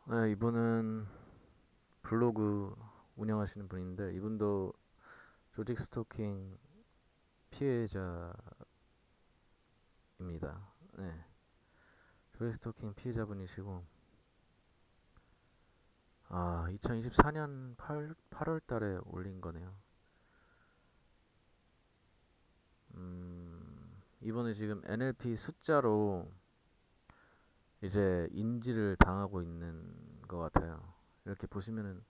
네, 이분은 블로그 운영하시는 분인데 이분도 조직 스토킹 피해자입니다. 네, 조직 스토킹 피해자분이시고 2024년 8월 달에 올린 거네요. 이분은 지금 NLP 숫자로 이제 인지를 당하고 있는 것 같아요. 이렇게 보시면은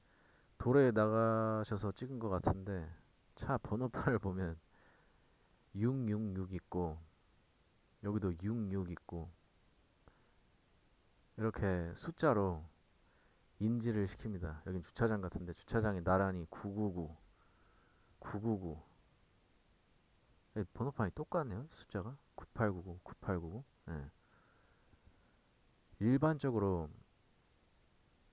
도로에 나가셔서 찍은 것 같은데 차 번호판을 보면 666 있고 여기도 66 있고 이렇게 숫자로 인지를 시킵니다. 여긴 주차장 같은데 주차장에 나란히 999, 999. 번호판이 똑같네요. 숫자가 9899, 9899. 예. 일반적으로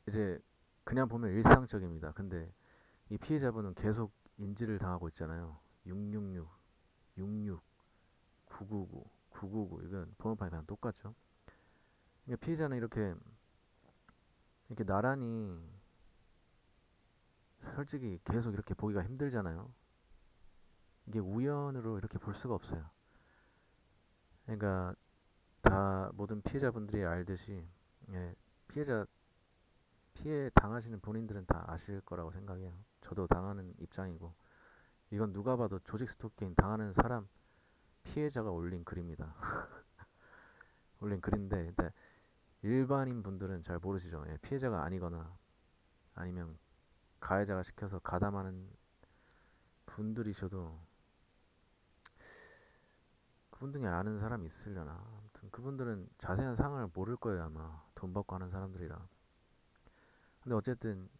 이제 그냥 보면 일상적입니다. 근데 이 피해자분은 계속 인지를 당하고 있잖아요. 666, 66, 999, 999. 이건 번호판이 그냥 똑같죠. 그러니까 피해자는 이렇게 나란히 솔직히 계속 이렇게 보기가 힘들잖아요. 이게 우연으로 이렇게 볼 수가 없어요. 그러니까 다 모든 피해자분들이 알듯이 예, 피해자 피해 당하시는 본인들은 다 아실 거라고 생각해요. 저도 당하는 입장이고 이건 누가 봐도 조직 스토킹 당하는 사람 피해자가 올린 글입니다. 올린 글인데 근데 일반인 분들은 잘 모르시죠. 예, 피해자가 아니거나 아니면 가해자가 시켜서 가담하는 분들이셔도 그분 중에 아는 사람이 있으려나. 아무튼 그분들은 자세한 상황을 모를 거예요 아마 돈 받고 하는 사람들이라. 근데 어쨌든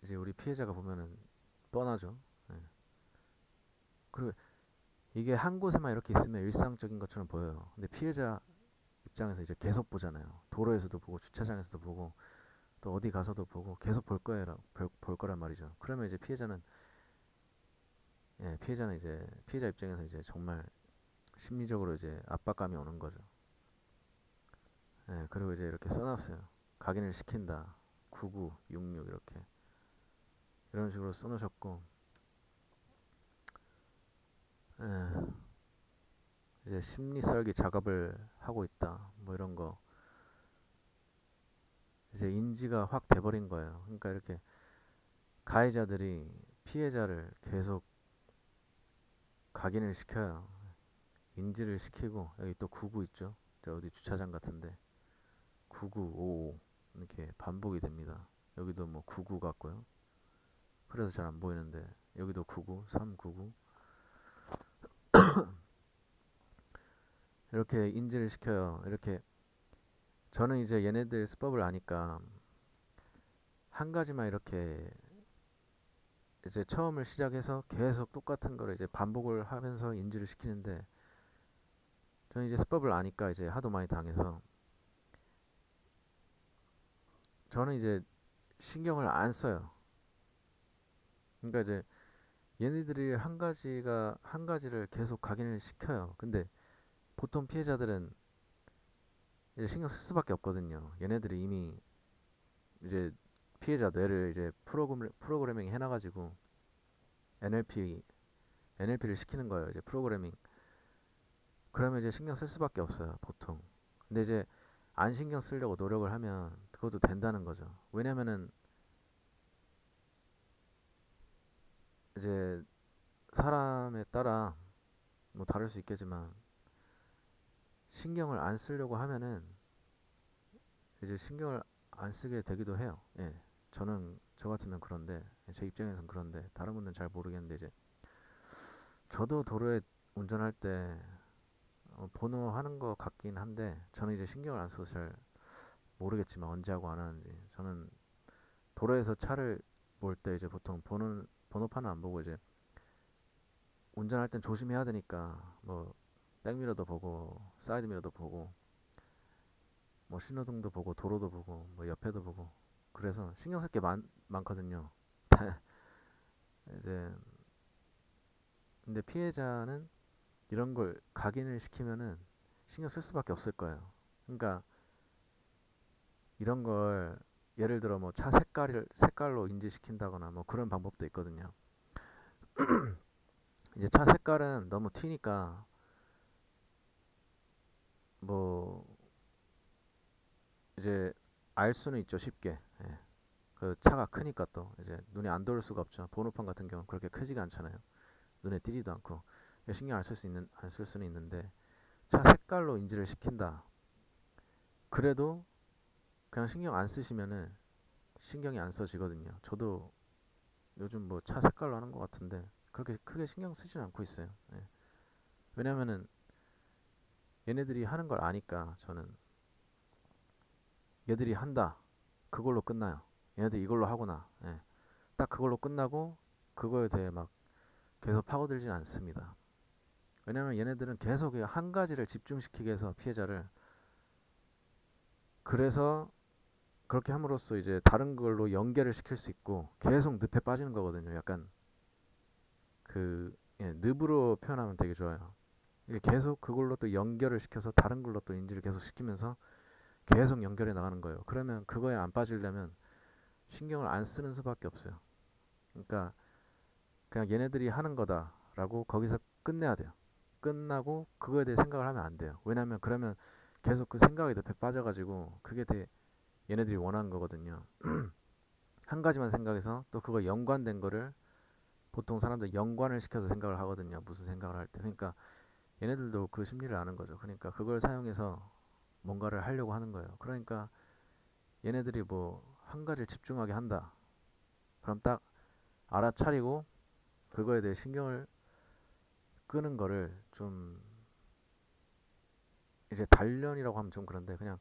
이제 우리 피해자가 보면은 뻔하죠. 예. 그리고 이게 한 곳에만 이렇게 있으면 일상적인 것처럼 보여요. 근데 피해자 입장에서 이제 계속 보잖아요. 도로에서도 보고 주차장에서도 보고 또 어디 가서도 보고 계속 볼 거예요. 볼 거란 말이죠. 그러면 이제 피해자는 이제 피해자 입장에서 이제 정말 심리적으로 이제 압박감이 오는 거죠. 예, 그리고 이제 이렇게 써놨어요. 각인을 시킨다. 9966 이렇게 이런 식으로 써놓으셨고 예, 이제 심리 썰기 작업을 하고 있다. 뭐 이런 거 이제 인지가 확 돼버린 거예요. 그러니까 이렇게 가해자들이 피해자를 계속 각인을 시켜요. 인지를 시키고 여기 또 99 있죠. 저 어디 주차장 같은데 9955 이렇게 반복이 됩니다. 여기도 뭐 99 같고요. 그래서 잘 안 보이는데 여기도 99, 399 이렇게 인지를 시켜요. 이렇게 저는 이제 얘네들 수법을 아니까 한 가지만 이렇게 이제 처음을 시작해서 계속 똑같은 거를 이제 반복을 하면서 인지를 시키는데 저는 이제 수법을 아니까 이제 하도 많이 당해서 저는 이제 신경을 안 써요. 그러니까 이제 얘네들이 한 가지를 계속 각인을 시켜요. 근데 보통 피해자들은 이제 신경 쓸 수밖에 없거든요. 얘네들이 이미 이제 피해자 뇌를 이제 프로그래밍 해놔가지고 NLP NLP를 시키는 거예요. 이제 프로그래밍. 그러면 이제 신경 쓸 수밖에 없어요. 보통. 근데 이제 안 신경 쓰려고 노력을 하면 그것도 된다는 거죠. 왜냐면은 이제 사람에 따라 뭐 다를 수 있겠지만 신경을 안 쓰려고 하면은 이제 신경을 안 쓰게 되기도 해요. 예. 저 같으면 그런데 제 입장에선 그런데 다른 분들은 잘 모르겠는데 이제 저도 도로에 운전할 때 번호 하는 거 같긴 한데 저는 이제 신경을 안 써서 잘 모르겠지만 언제 하고 안 하는지 저는 도로에서 차를 볼 때 이제 보통 번호판을 안 보고 이제 운전할 땐 조심해야 되니까 뭐 백미러도 보고 사이드 미러도 보고 뭐 신호등도 보고 도로도 보고 뭐 옆에도 보고 그래서 신경 쓸 게 많거든요. 이제 근데 피해자는 이런 걸 각인을 시키면은 신경 쓸 수밖에 없을 거예요. 그러니까 이런 걸 예를 들어 뭐 차 색깔로 인지시킨다거나 뭐 그런 방법도 있거든요. 이제 차 색깔은 너무 튀니까 뭐 이제 알 수는 있죠, 쉽게. 예. 그 차가 크니까 또 이제 눈에 안 들어올 수가 없죠. 번호판 같은 경우는 그렇게 크지가 않잖아요. 눈에 띄지도 않고 신경 안 쓸 수는 있는데 차 색깔로 인지를 시킨다. 그래도 그냥 신경 안 쓰시면은 신경이 안 써지거든요. 저도 요즘 뭐 차 색깔로 하는 것 같은데 그렇게 크게 신경 쓰지는 않고 있어요. 예. 왜냐면은 얘네들이 하는 걸 아니까 저는 얘들이 한다. 그걸로 끝나요. 얘네들 이걸로 하구나. 예. 딱 그걸로 끝나고 그거에 대해 막 계속 파고들진 않습니다. 왜냐면 얘네들은 계속 한 가지를 집중시키게 해서 피해자를 그래서 그렇게 함으로써 이제 다른 걸로 연계를 시킬 수 있고 계속 늪에 빠지는 거거든요. 약간 그 늪으로 표현하면 되게 좋아요. 이게 계속 그걸로 또 연결을 시켜서 다른 걸로 또 인지를 계속 시키면서 계속 연결해 나가는 거예요. 그러면 그거에 안 빠지려면 신경을 안 쓰는 수밖에 없어요. 그러니까 그냥 얘네들이 하는 거다라고 거기서 끝내야 돼요. 끝나고 그거에 대해 생각을 하면 안 돼요. 왜냐면 그러면 계속 그 생각에 늪에 빠져가지고 그게 얘네들이 원하는 거거든요. 한 가지만 생각해서 또 그거 연관된 거를 보통 사람들 연관을 시켜서 생각을 하거든요. 무슨 생각을 할 때. 그러니까 얘네들도 그 심리를 아는 거죠. 그러니까 그걸 사용해서 뭔가를 하려고 하는 거예요. 그러니까 얘네들이 뭐 한 가지를 집중하게 한다. 그럼 딱 알아차리고 그거에 대해 신경을 끄는 거를 좀 이제 단련이라고 하면 좀 그런데 그냥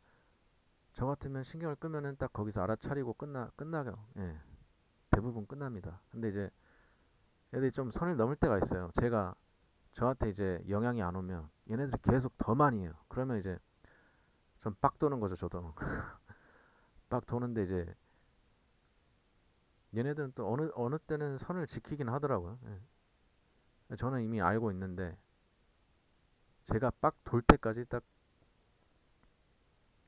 저 같으면 신경을 끄면은 딱 거기서 알아차리고 끝나요. 예. 대부분 끝납니다. 근데 이제 얘들이 좀 선을 넘을 때가 있어요. 제가 저한테 이제 영향이 안 오면 얘네들이 계속 더 많이 해요. 그러면 이제 좀 빡 도는 거죠, 저도. 빡 도는데 이제 얘네들은 또 어느 때는 선을 지키긴 하더라고요. 예. 저는 이미 알고 있는데 제가 빡 돌 때까지 딱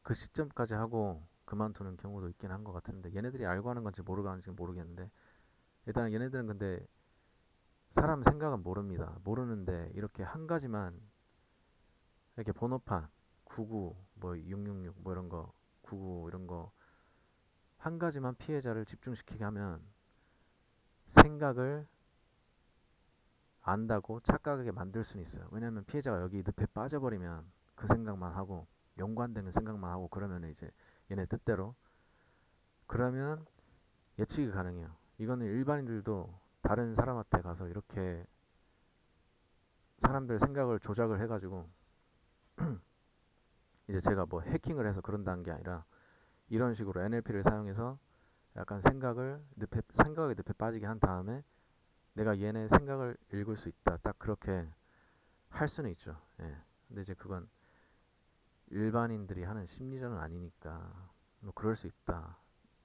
그 시점까지 하고 그만두는 경우도 있긴 한 것 같은데 얘네들이 알고 하는 건지 모르고 하는지 모르겠는데 일단 얘네들은 근데 사람 생각은 모릅니다. 모르는데 이렇게 한 가지만 이렇게 번호판 99, 뭐 666, 뭐 이런 거 99 이런 거 한 가지만 피해자를 집중시키게 하면 생각을 안다고 착각하게 만들 수는 있어요. 왜냐하면 피해자가 여기 늪에 빠져버리면 그 생각만 하고 연관되는 생각만 하고 그러면 이제 얘네 뜻대로 그러면 예측이 가능해요. 이거는 일반인들도 다른 사람한테 가서 이렇게 사람들 생각을 조작을 해가지고 이제 제가 뭐 해킹을 해서 그런다는 게 아니라 이런 식으로 NLP를 사용해서 약간 생각의 늪에 빠지게 한 다음에 내가 얘네 생각을 읽을 수 있다. 딱 그렇게 할 수는 있죠. 예. 근데 이제 그건 일반인들이 하는 심리전은 아니니까 뭐 그럴 수 있다.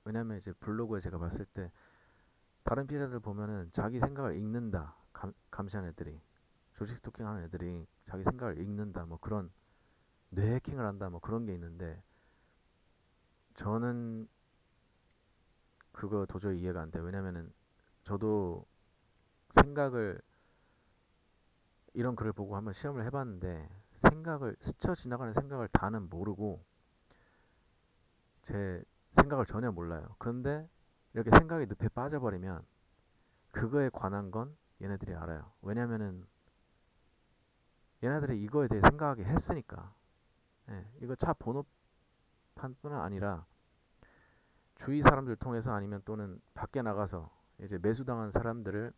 왜냐면 이제 블로그에 제가 봤을 때 다른 피해자들 보면은 자기 생각을 읽는다. 감시하는 애들이 조직 스토킹 하는 애들이 자기 생각을 읽는다. 뭐 그런 뇌 해킹을 한다. 뭐 그런 게 있는데 저는 그거 도저히 이해가 안 돼요. 왜냐면은 저도 생각을 이런 글을 보고 한번 시험을 해봤는데 생각을 스쳐 지나가는 생각을 다는 모르고 제 생각을 전혀 몰라요. 그런데 이렇게 생각이 늪에 빠져버리면 그거에 관한 건 얘네들이 알아요. 왜냐면은 얘네들이 이거에 대해 생각하게 했으니까. 예, 이거 차 번호판뿐 아니라 주위 사람들 통해서 아니면 또는 밖에 나가서 이제 매수당한 사람들을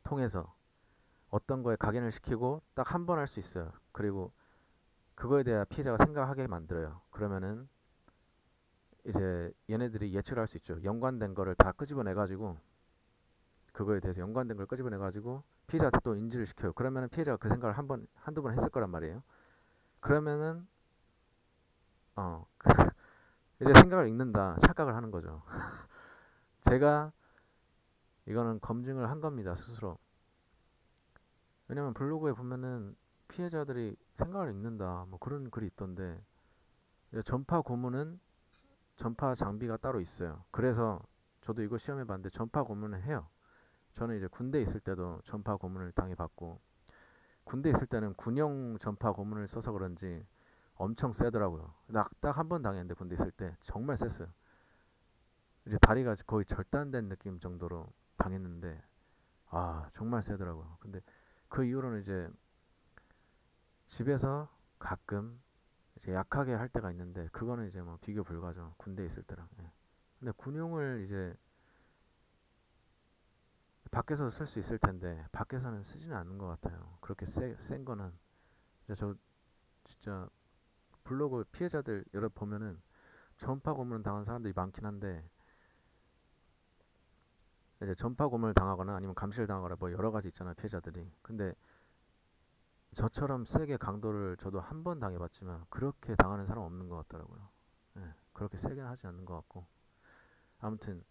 통해서 어떤 거에 각인을 시키고 딱 한 번 할 수 있어요. 그리고 그거에 대해 피해자가 생각하게 만들어요. 그러면은 이제 얘네들이 예측을 할 수 있죠. 연관된 거를 다 끄집어내가지고 그거에 대해서 연관된 걸 끄집어내가지고 피해자한테 또 인지를 시켜요. 그러면은 피해자가 그 생각을 한두 번 했을 거란 말이에요. 그러면은 어 이제 생각을 읽는다 착각을 하는 거죠. 제가 이거는 검증을 한 겁니다 스스로. 왜냐면 블로그에 보면은 피해자들이 생각을 읽는다 뭐 그런 글이 있던데 전파 고문은 전파 장비가 따로 있어요. 그래서 저도 이거 시험해 봤는데 전파 고문을 해요. 저는 이제 군대 있을 때도 전파 고문을 당해봤고, 군대 있을 때는 군용 전파 고문을 써서 그런지 엄청 세더라고요. 딱 한 번 당했는데 군대 있을 때 정말 셌어요. 이제 다리가 거의 절단된 느낌 정도로 당했는데 정말 세더라고요. 근데 그 이후로는 이제 집에서 가끔 이제 약하게 할 때가 있는데 그거는 이제 뭐 비교 불가죠. 군대 있을 때랑. 예. 근데 군용을 이제 밖에서 쓸 수 있을 텐데 밖에서는 쓰지는 않는 것 같아요. 그렇게 센 거는. 저 진짜 블로그 피해자들 여러 보면은 전파 고문 당한 사람들이 많긴 한데, 이제 전파 고문을 당하거나 아니면 감시를 당하거나 뭐 여러 가지 있잖아요, 피해자들이. 근데 저처럼 세게 강도를 저도 한 번 당해봤지만 그렇게 당하는 사람 없는 것 같더라고요. 예, 그렇게 세게는 하지 않는 것 같고. 아무튼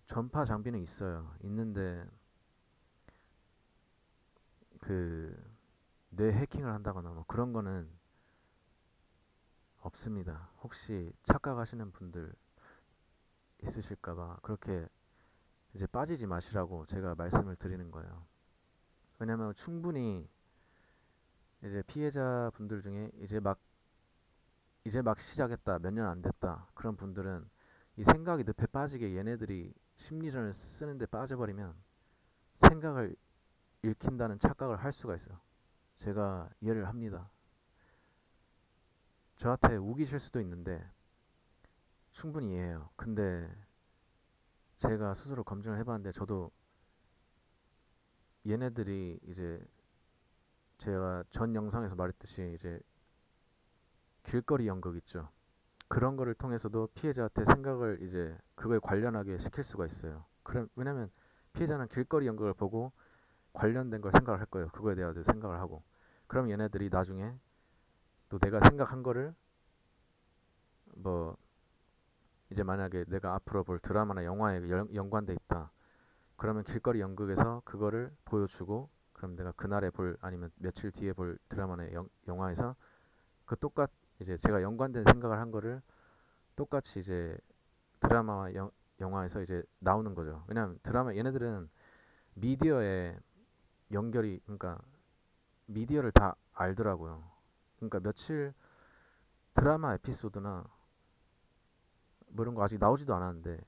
전파 장비는 있어요. 있는데 그 뇌 해킹을 한다거나 뭐 그런 거는 없습니다. 혹시 착각하시는 분들 있으실까봐 그렇게 이제 빠지지 마시라고 제가 말씀을 드리는 거예요. 왜냐면 충분히 이제 피해자 분들 중에 이제 막 시작했다, 몇 년 안 됐다, 그런 분들은 이 생각이 늪에 빠지게 얘네들이 심리전을 쓰는데 빠져버리면 생각을 읽힌다는 착각을 할 수가 있어요. 제가 이해를 합니다. 저한테 우기실 수도 있는데 충분히 이해해요. 근데 제가 스스로 검증을 해봤는데 저도 얘네들이 이제 제가 전 영상에서 말했듯이 이제 길거리 연극 있죠. 그런 거를 통해서도 피해자한테 생각을 이제 그거에 관련하게 시킬 수가 있어요. 왜냐면 피해자는 길거리 연극을 보고 관련된 걸 생각을 할 거예요. 그거에 대해서 생각을 하고. 그럼 얘네들이 나중에 또 내가 생각한 거를 뭐 이제 만약에 내가 앞으로 볼 드라마나 영화에 연관돼 있다. 그러면 길거리 연극에서 그거를 보여주고, 그럼 내가 그날에 볼 아니면 며칠 뒤에 볼 드라마나 영화에서 그 이제 제가 연관된 생각을 한 거를 똑같이 이제 드라마와 영화에서 이제 나오는 거죠. 왜냐면 드라마 얘네들은 미디어에 그러니까 미디어를 다 알더라고요. 그러니까 며칠 드라마 에피소드나 뭐 이런 거 아직 나오지도 않았는데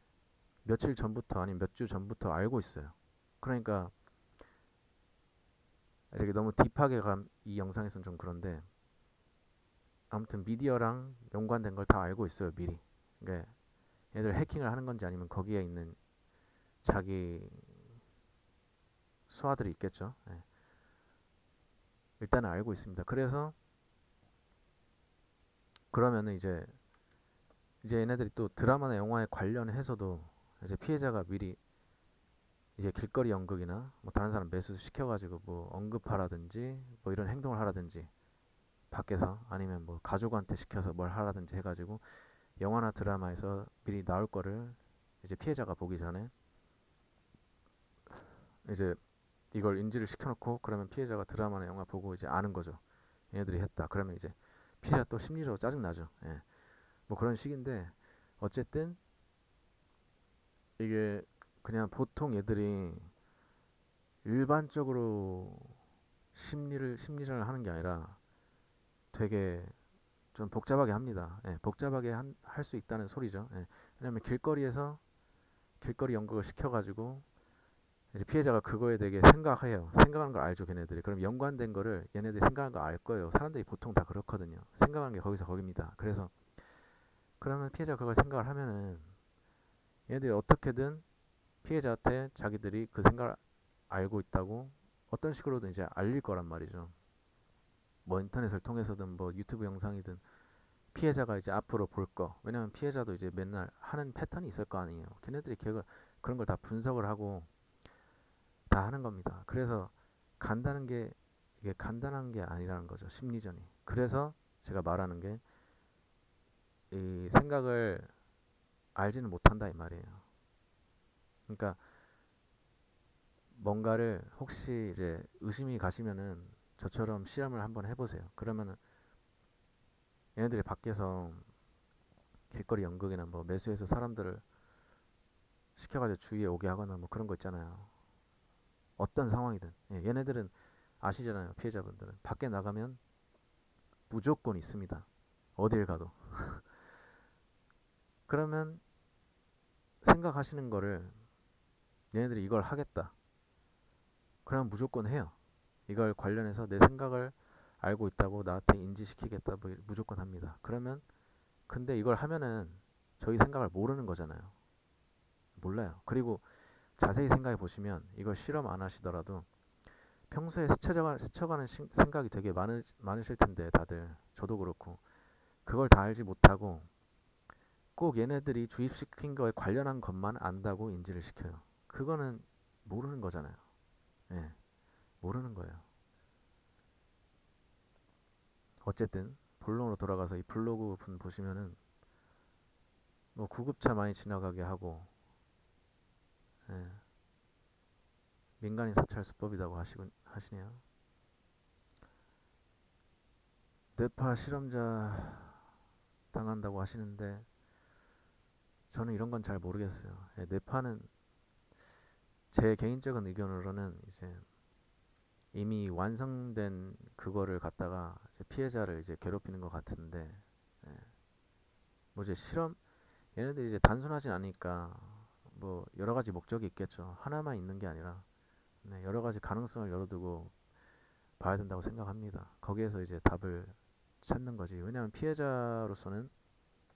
며칠 전부터 아니면 몇 주 전부터 알고 있어요. 그러니까 이렇게 너무 딥하게 간 이 영상에서는 좀 그런데, 아무튼 미디어랑 연관된 걸 다 알고 있어요, 미리. 그러니까 얘들 해킹을 하는 건지 아니면 거기에 있는 자기 수하들이 있겠죠. 예. 일단은 알고 있습니다. 그래서 그러면은 이제 얘네들이 또 드라마나 영화에 관련해서도 이제 피해자가 미리 이제 길거리 연극이나 뭐 다른 사람 매수 시켜가지고 뭐 언급하라든지 뭐 이런 행동을 하라든지 밖에서, 아니면 뭐 가족한테 시켜서 뭘 하라든지 해가지고 영화나 드라마에서 미리 나올 거를 이제 피해자가 보기 전에 이제 이걸 인지를 시켜놓고, 그러면 피해자가 드라마나 영화 보고 이제 아는 거죠. 얘네들이 했다. 그러면 이제 피해자 또 심리적으로 짜증 나죠. 예. 뭐 그런 식인데, 어쨌든 이게 그냥 보통 애들이 일반적으로 심리전을 하는 게 아니라 되게 좀 복잡하게 합니다. 예, 복잡하게 할 수 있다는 소리죠. 예, 왜냐면 길거리 연극을 시켜가지고 이제 피해자가 그거에 대해 생각해요. 생각하는 걸 알죠, 걔네들이. 그럼 연관된 거를 얘네들이 생각하는 거 알 거예요. 사람들이 보통 다 그렇거든요. 생각하는 게 거기서 거깁니다. 그래서 그러면 피해자가 그걸 생각을 하면은 얘네들이 어떻게든 피해자한테 자기들이 그 생각을 알고 있다고 어떤 식으로든 이제 알릴 거란 말이죠. 뭐 인터넷을 통해서든 뭐 유튜브 영상이든 피해자가 이제 앞으로 볼 거. 왜냐면 피해자도 이제 맨날 하는 패턴이 있을 거 아니에요. 걔네들이 그런 걸 다 분석을 하고 다 하는 겁니다. 그래서 간다는 게 이게 간단한 게 아니라는 거죠. 심리전이. 그래서 제가 말하는 게 이 생각을 알지는 못한다 이 말이에요. 그러니까 뭔가를 혹시 이제 의심이 가시면은 저처럼 실험을 한번 해보세요. 그러면은 얘네들이 밖에서 길거리 연극이나 뭐 매수해서 사람들을 시켜가지고 주위에 오게 하거나 뭐 그런 거 있잖아요. 어떤 상황이든. 예, 얘네들은 아시잖아요. 피해자분들은 밖에 나가면 무조건 있습니다. 어딜 가도. 그러면 생각하시는 거를 얘네들이 이걸 하겠다. 그러면 무조건 해요. 이걸 관련해서 내 생각을 알고 있다고 나한테 인지시키겠다. 뭐 무조건 합니다. 그러면 근데 이걸 하면은 저희 생각을 모르는 거잖아요. 몰라요. 그리고 자세히 생각해 보시면 이걸 실험 안 하시더라도 평소에 스쳐가는 생각이 되게 많으실 텐데 다들 저도 그렇고 그걸 다 알지 못하고 꼭 얘네들이 주입시킨 거에 관련한 것만 안다고 인지를 시켜요. 그거는 모르는 거잖아요. 예, 모르는 거예요. 어쨌든 본론으로 돌아가서 이 블로그 분 보시면은 뭐 구급차 많이 지나가게 하고 예, 민간인 사찰 수법이라고 하시네요. 뇌파 실험자 당한다고 하시는데 저는 이런 건 잘 모르겠어요. 예, 뇌파는 제 개인적인 의견으로는 이제 이미 완성된 그거를 갖다가 이제 피해자를 이제 괴롭히는 것 같은데 예, 뭐 이제 실험 얘네들이 이제 단순하진 않으니까 뭐 여러 가지 목적이 있겠죠. 하나만 있는 게 아니라 네, 여러 가지 가능성을 열어두고 봐야 된다고 생각합니다. 거기에서 이제 답을 찾는 거지. 왜냐하면 피해자로서는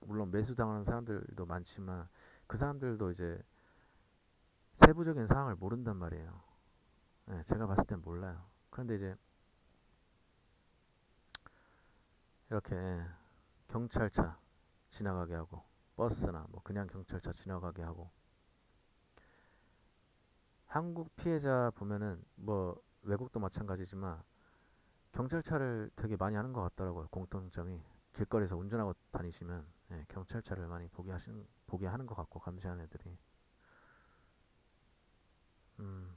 물론 매수당하는 사람들도 많지만 그 사람들도 이제 세부적인 상황을 모른단 말이에요. 네, 제가 봤을 땐 몰라요. 그런데 이제 이렇게 경찰차 지나가게 하고 버스나 뭐 그냥 경찰차 지나가게 하고 한국 피해자 보면은 뭐 외국도 마찬가지지만 경찰차를 되게 많이 하는 것 같더라고요. 공통점이 길거리에서 운전하고 다니시면 예, 경찰차를 많이 보게 하는 것 같고 감시하는 애들이 음,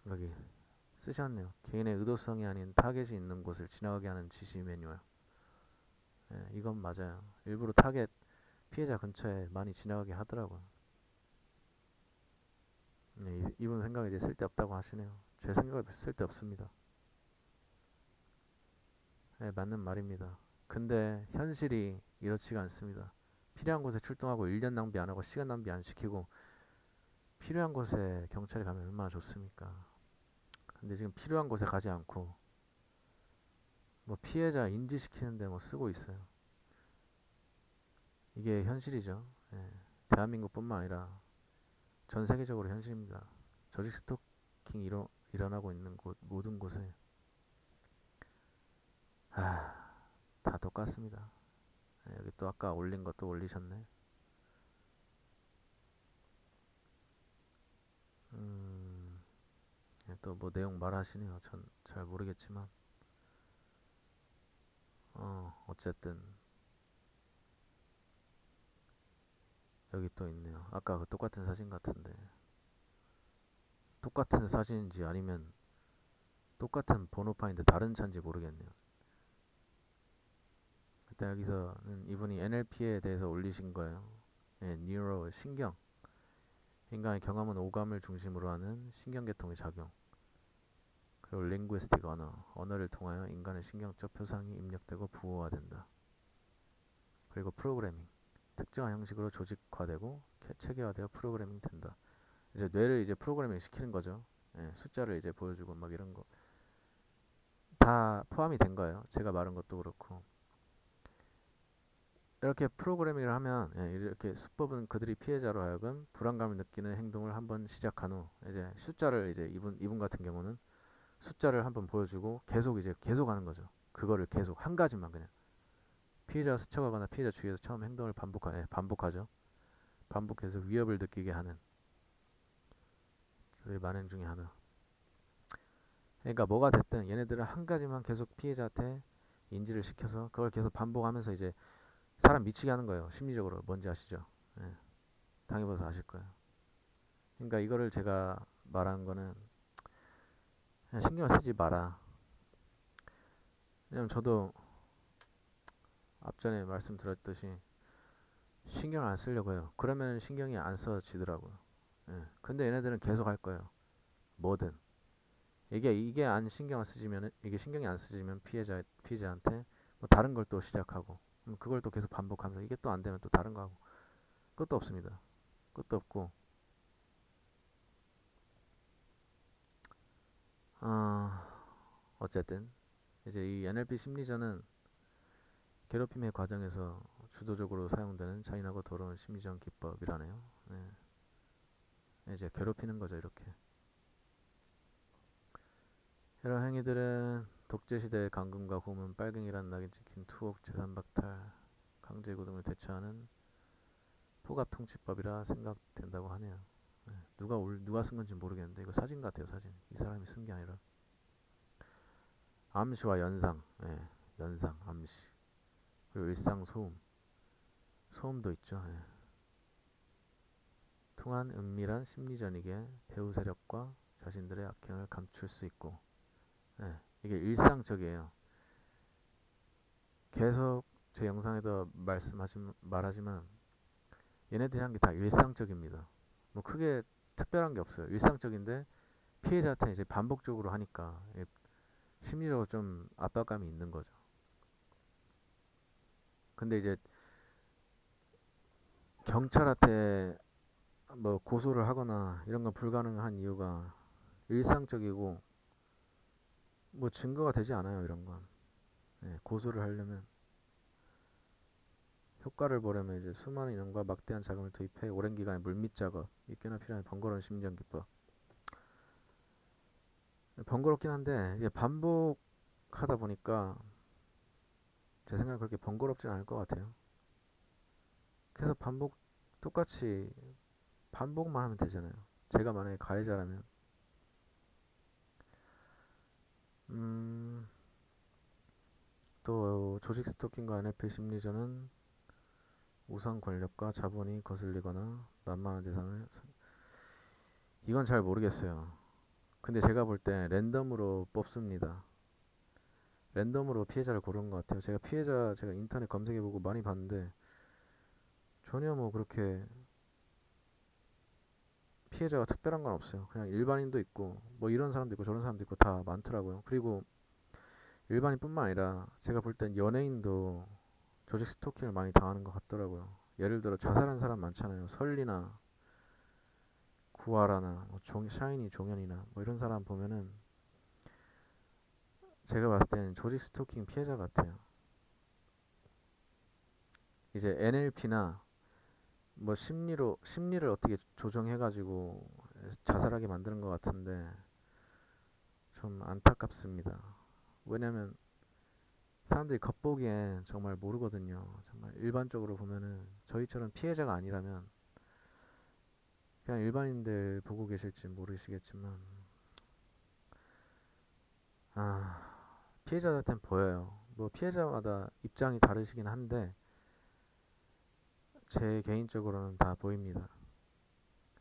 여기 쓰셨네요. 개인의 의도성이 아닌 타겟이 있는 곳을 지나가게 하는 지시 매뉴얼. 예, 이건 맞아요. 일부러 타겟 피해자 근처에 많이 지나가게 하더라고요. 예, 이분 생각이 이제 쓸데없다고 하시네요. 제 생각에도 쓸데없습니다. 예, 맞는 말입니다. 근데 현실이 이렇지가 않습니다. 필요한 곳에 출동하고 인력 낭비 안 하고 시간 낭비 안 시키고 필요한 곳에 경찰이 가면 얼마나 좋습니까? 근데 지금 필요한 곳에 가지 않고 뭐 피해자 인지시키는데 뭐 쓰고 있어요. 이게 현실이죠. 예, 대한민국뿐만 아니라 전 세계적으로 현실입니다. 조직 스토킹 일어나고 있는 곳 모든 곳에 다 똑같습니다. 예, 여기 또 아까 올린 것도 올리셨네. 음, 예, 또 뭐 내용 말하시네요. 전 잘 모르겠지만 어쨌든 여기 또 있네요. 아까 그 똑같은 사진 같은데 똑같은 사진인지 아니면 똑같은 번호판인데 다른 차인지 모르겠네요. 일단 여기서는 이분이 NLP에 대해서 올리신 거예요. 예, 뉴로 신경. 인간의 경험은 오감을 중심으로 하는 신경계통의 작용. 그리고 링구이스틱 언어를 통하여 인간의 신경적 표상이 입력되고 부호화된다. 그리고 프로그래밍. 특정한 형식으로 조직화되고 체계화되어 프로그래밍 된다. 이제 뇌를 이제 프로그래밍 시키는 거죠. 예, 숫자를 이제 보여주고 막 이런 거 다 포함이 된 거예요. 제가 말한 것도 그렇고 이렇게 프로그래밍을 하면 예, 이렇게 수법은 그들이 피해자로 하여금 불안감을 느끼는 행동을 한번 시작한 후 이제 숫자를 이제 이분 같은 경우는 숫자를 한번 보여주고 계속 이제 계속 하는 거죠. 그거를 계속 한 가지만 그냥 피해자가 스쳐가거나 피해자 주위에서 처음 행동을 반복하죠. 반복해서 위협을 느끼게 하는 그들의 만행 중에 하나. 그러니까 뭐가 됐든 얘네들은 한 가지만 계속 피해자한테 인지를 시켜서 그걸 계속 반복하면서 이제 사람 미치게 하는 거예요. 심리적으로 뭔지 아시죠? 예, 당해봐서 아실 거예요. 그러니까 이거를 제가 말한 거는 그냥 신경을 쓰지 마라. 왜냐면 저도 앞전에 말씀드렸듯이 신경 안 쓰려고 해요. 그러면 신경이 안 써지더라고요. 예. 근데 얘네들은 계속 할 거예요. 뭐든. 이게 안 신경 쓰지면 이게 신경이 안 쓰지면 피해자한테 뭐 다른 걸 또 시작하고 그걸 또 계속 반복하면서 이게 또 안 되면 또 다른 거 하고 끝도 없습니다. 끝도 없고 어, 어쨌든 이제 이 NLP 심리전은 괴롭힘의 과정에서 주도적으로 사용되는 잔인하고 더러운 심리전 기법이라네요. 네. 이제 괴롭히는 거죠 이렇게. 이런 행위들은 독재시대의 강금과 고문, 빨갱이란 낙인 찍힌 투옥, 재산 박탈, 강제구 등을 대처하는 포갑통치법이라 생각된다고 하네요. 네. 누가 쓴 건지 모르겠는데 이거 사진 같아요 사진. 이 사람이 쓴 게 아니라. 암시와 연상, 예, 연상, 암시. 그리고 일상 소음, 소음도 있죠. 예. 통한 은밀한 심리전이기에 배후 세력과 자신들의 악행을 감출 수 있고, 예, 이게 일상적이에요. 계속 제 영상에도 말하지만 얘네들이 한 게 다 일상적입니다. 뭐 크게 특별한 게 없어요. 일상적인데 피해자한테 이제 반복적으로 하니까 심리적으로 좀 압박감이 있는 거죠. 근데 이제 경찰한테 뭐 고소를 하거나 이런 건 불가능한 이유가 일상적이고 뭐 증거가 되지 않아요 이런 건. 예, 고소를 하려면 효과를 보려면 이제 수많은 인원과 막대한 자금을 투입해 오랜 기간의 물밑 작업, 꽤나 필요한 번거로운 심리전 기법. 번거롭긴 한데 이게 반복하다 보니까 제 생각엔 그렇게 번거롭진 않을 것 같아요. 그래서 똑같이 반복만 하면 되잖아요. 제가 만약에 가해자라면 음, 또 조직 스토킹과 NLP 심리전은 우상 권력과 자본이 거슬리거나 만만한 대상을 이건 잘 모르겠어요. 근데 제가 볼 때 랜덤으로 뽑습니다. 랜덤으로 피해자를 고르는 것 같아요. 제가 인터넷 검색해보고 많이 봤는데 전혀 뭐 그렇게 피해자가 특별한 건 없어요. 그냥 일반인도 있고 뭐 이런 사람도 있고 저런 사람도 있고 다 많더라고요. 그리고 일반인뿐만 아니라 제가 볼 땐 연예인도 조직 스토킹을 많이 당하는 것 같더라고요. 예를 들어 자살한 사람 많잖아요. 설리나 구하라나 뭐 샤이니 종현이나 뭐 이런 사람 보면은 제가 봤을 때는 조직 스토킹 피해자 같아요. 이제 NLP나 뭐 심리를 어떻게 조정해가지고 자살하게 만드는 것 같은데 좀 안타깝습니다. 왜냐면 사람들이 겉보기엔 정말 모르거든요. 정말 일반적으로 보면은 저희처럼 피해자가 아니라면 그냥 일반인들 보고 계실지 모르시겠지만 아 피해자한테는 보여요. 뭐 피해자마다 입장이 다르시긴 한데 제 개인적으로는 다 보입니다.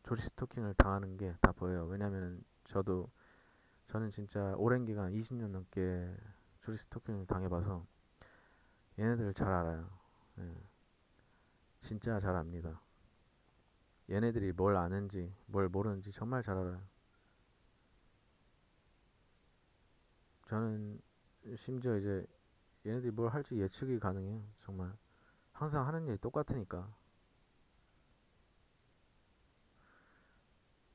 조지 스토킹을 당하는 게 다 보여요. 왜냐면 저는 진짜 오랜 기간 20년 넘게 조지 스토킹을 당해봐서 얘네들을 잘 알아요. 예, 진짜 잘 압니다. 얘네들이 뭘 아는지 뭘 모르는지 정말 잘 알아요. 저는 심지어 이제 얘네들이 뭘 할지 예측이 가능해요. 정말 항상 하는 일이 똑같으니까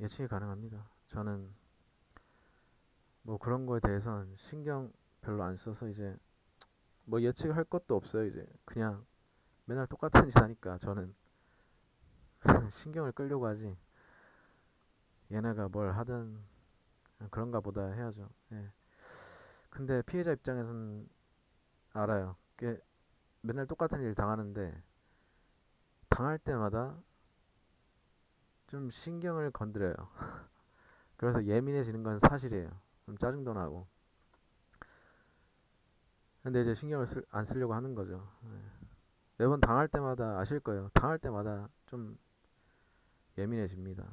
예측이 가능합니다. 저는 뭐 그런 거에 대해서는 신경 별로 안 써서 이제 뭐 예측할 것도 없어요. 이제 그냥 맨날 똑같은 짓 하니까 저는 신경을 끌려고 하지 얘네가 뭘 하든 그런가 보다 해야죠. 예. 근데 피해자 입장에서는 알아요. 맨날 똑같은 일 당하는데 당할 때마다 좀 신경을 건드려요. 그래서 예민해지는 건 사실이에요. 좀 짜증도 나고. 근데 이제 안 쓰려고 하는 거죠. 예. 매번 당할 때마다 아실 거예요. 당할 때마다 좀 예민해집니다.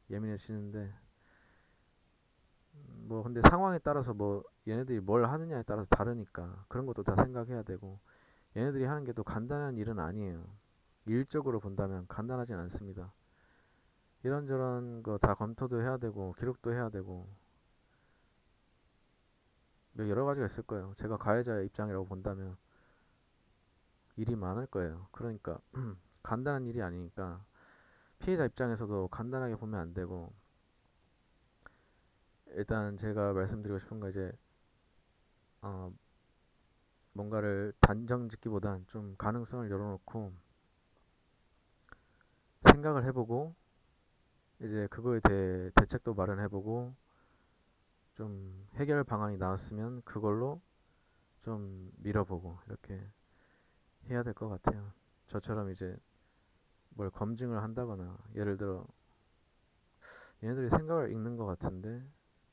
예민해지는데 뭐 근데 상황에 따라서 뭐 얘네들이 뭘 하느냐에 따라서 다르니까 그런 것도 다 생각해야 되고 얘네들이 하는 게 또 간단한 일은 아니에요. 일적으로 본다면 간단하진 않습니다. 이런저런 거 다 검토도 해야 되고 기록도 해야 되고 뭐 여러 가지가 있을 거예요. 제가 가해자의 입장이라고 본다면 일이 많을 거예요. 그러니까 간단한 일이 아니니까 피해자 입장에서도 간단하게 보면 안 되고, 일단 제가 말씀드리고 싶은 거 이제 어, 뭔가를 단정 짓기보단 좀 가능성을 열어놓고 생각을 해보고 이제 그거에 대해 대책도 마련해보고 좀 해결 방안이 나왔으면 그걸로 좀 밀어보고 이렇게 해야 될 것 같아요. 저처럼 이제 뭘 검증을 한다거나, 예를 들어 얘네들이 생각을 읽는 것 같은데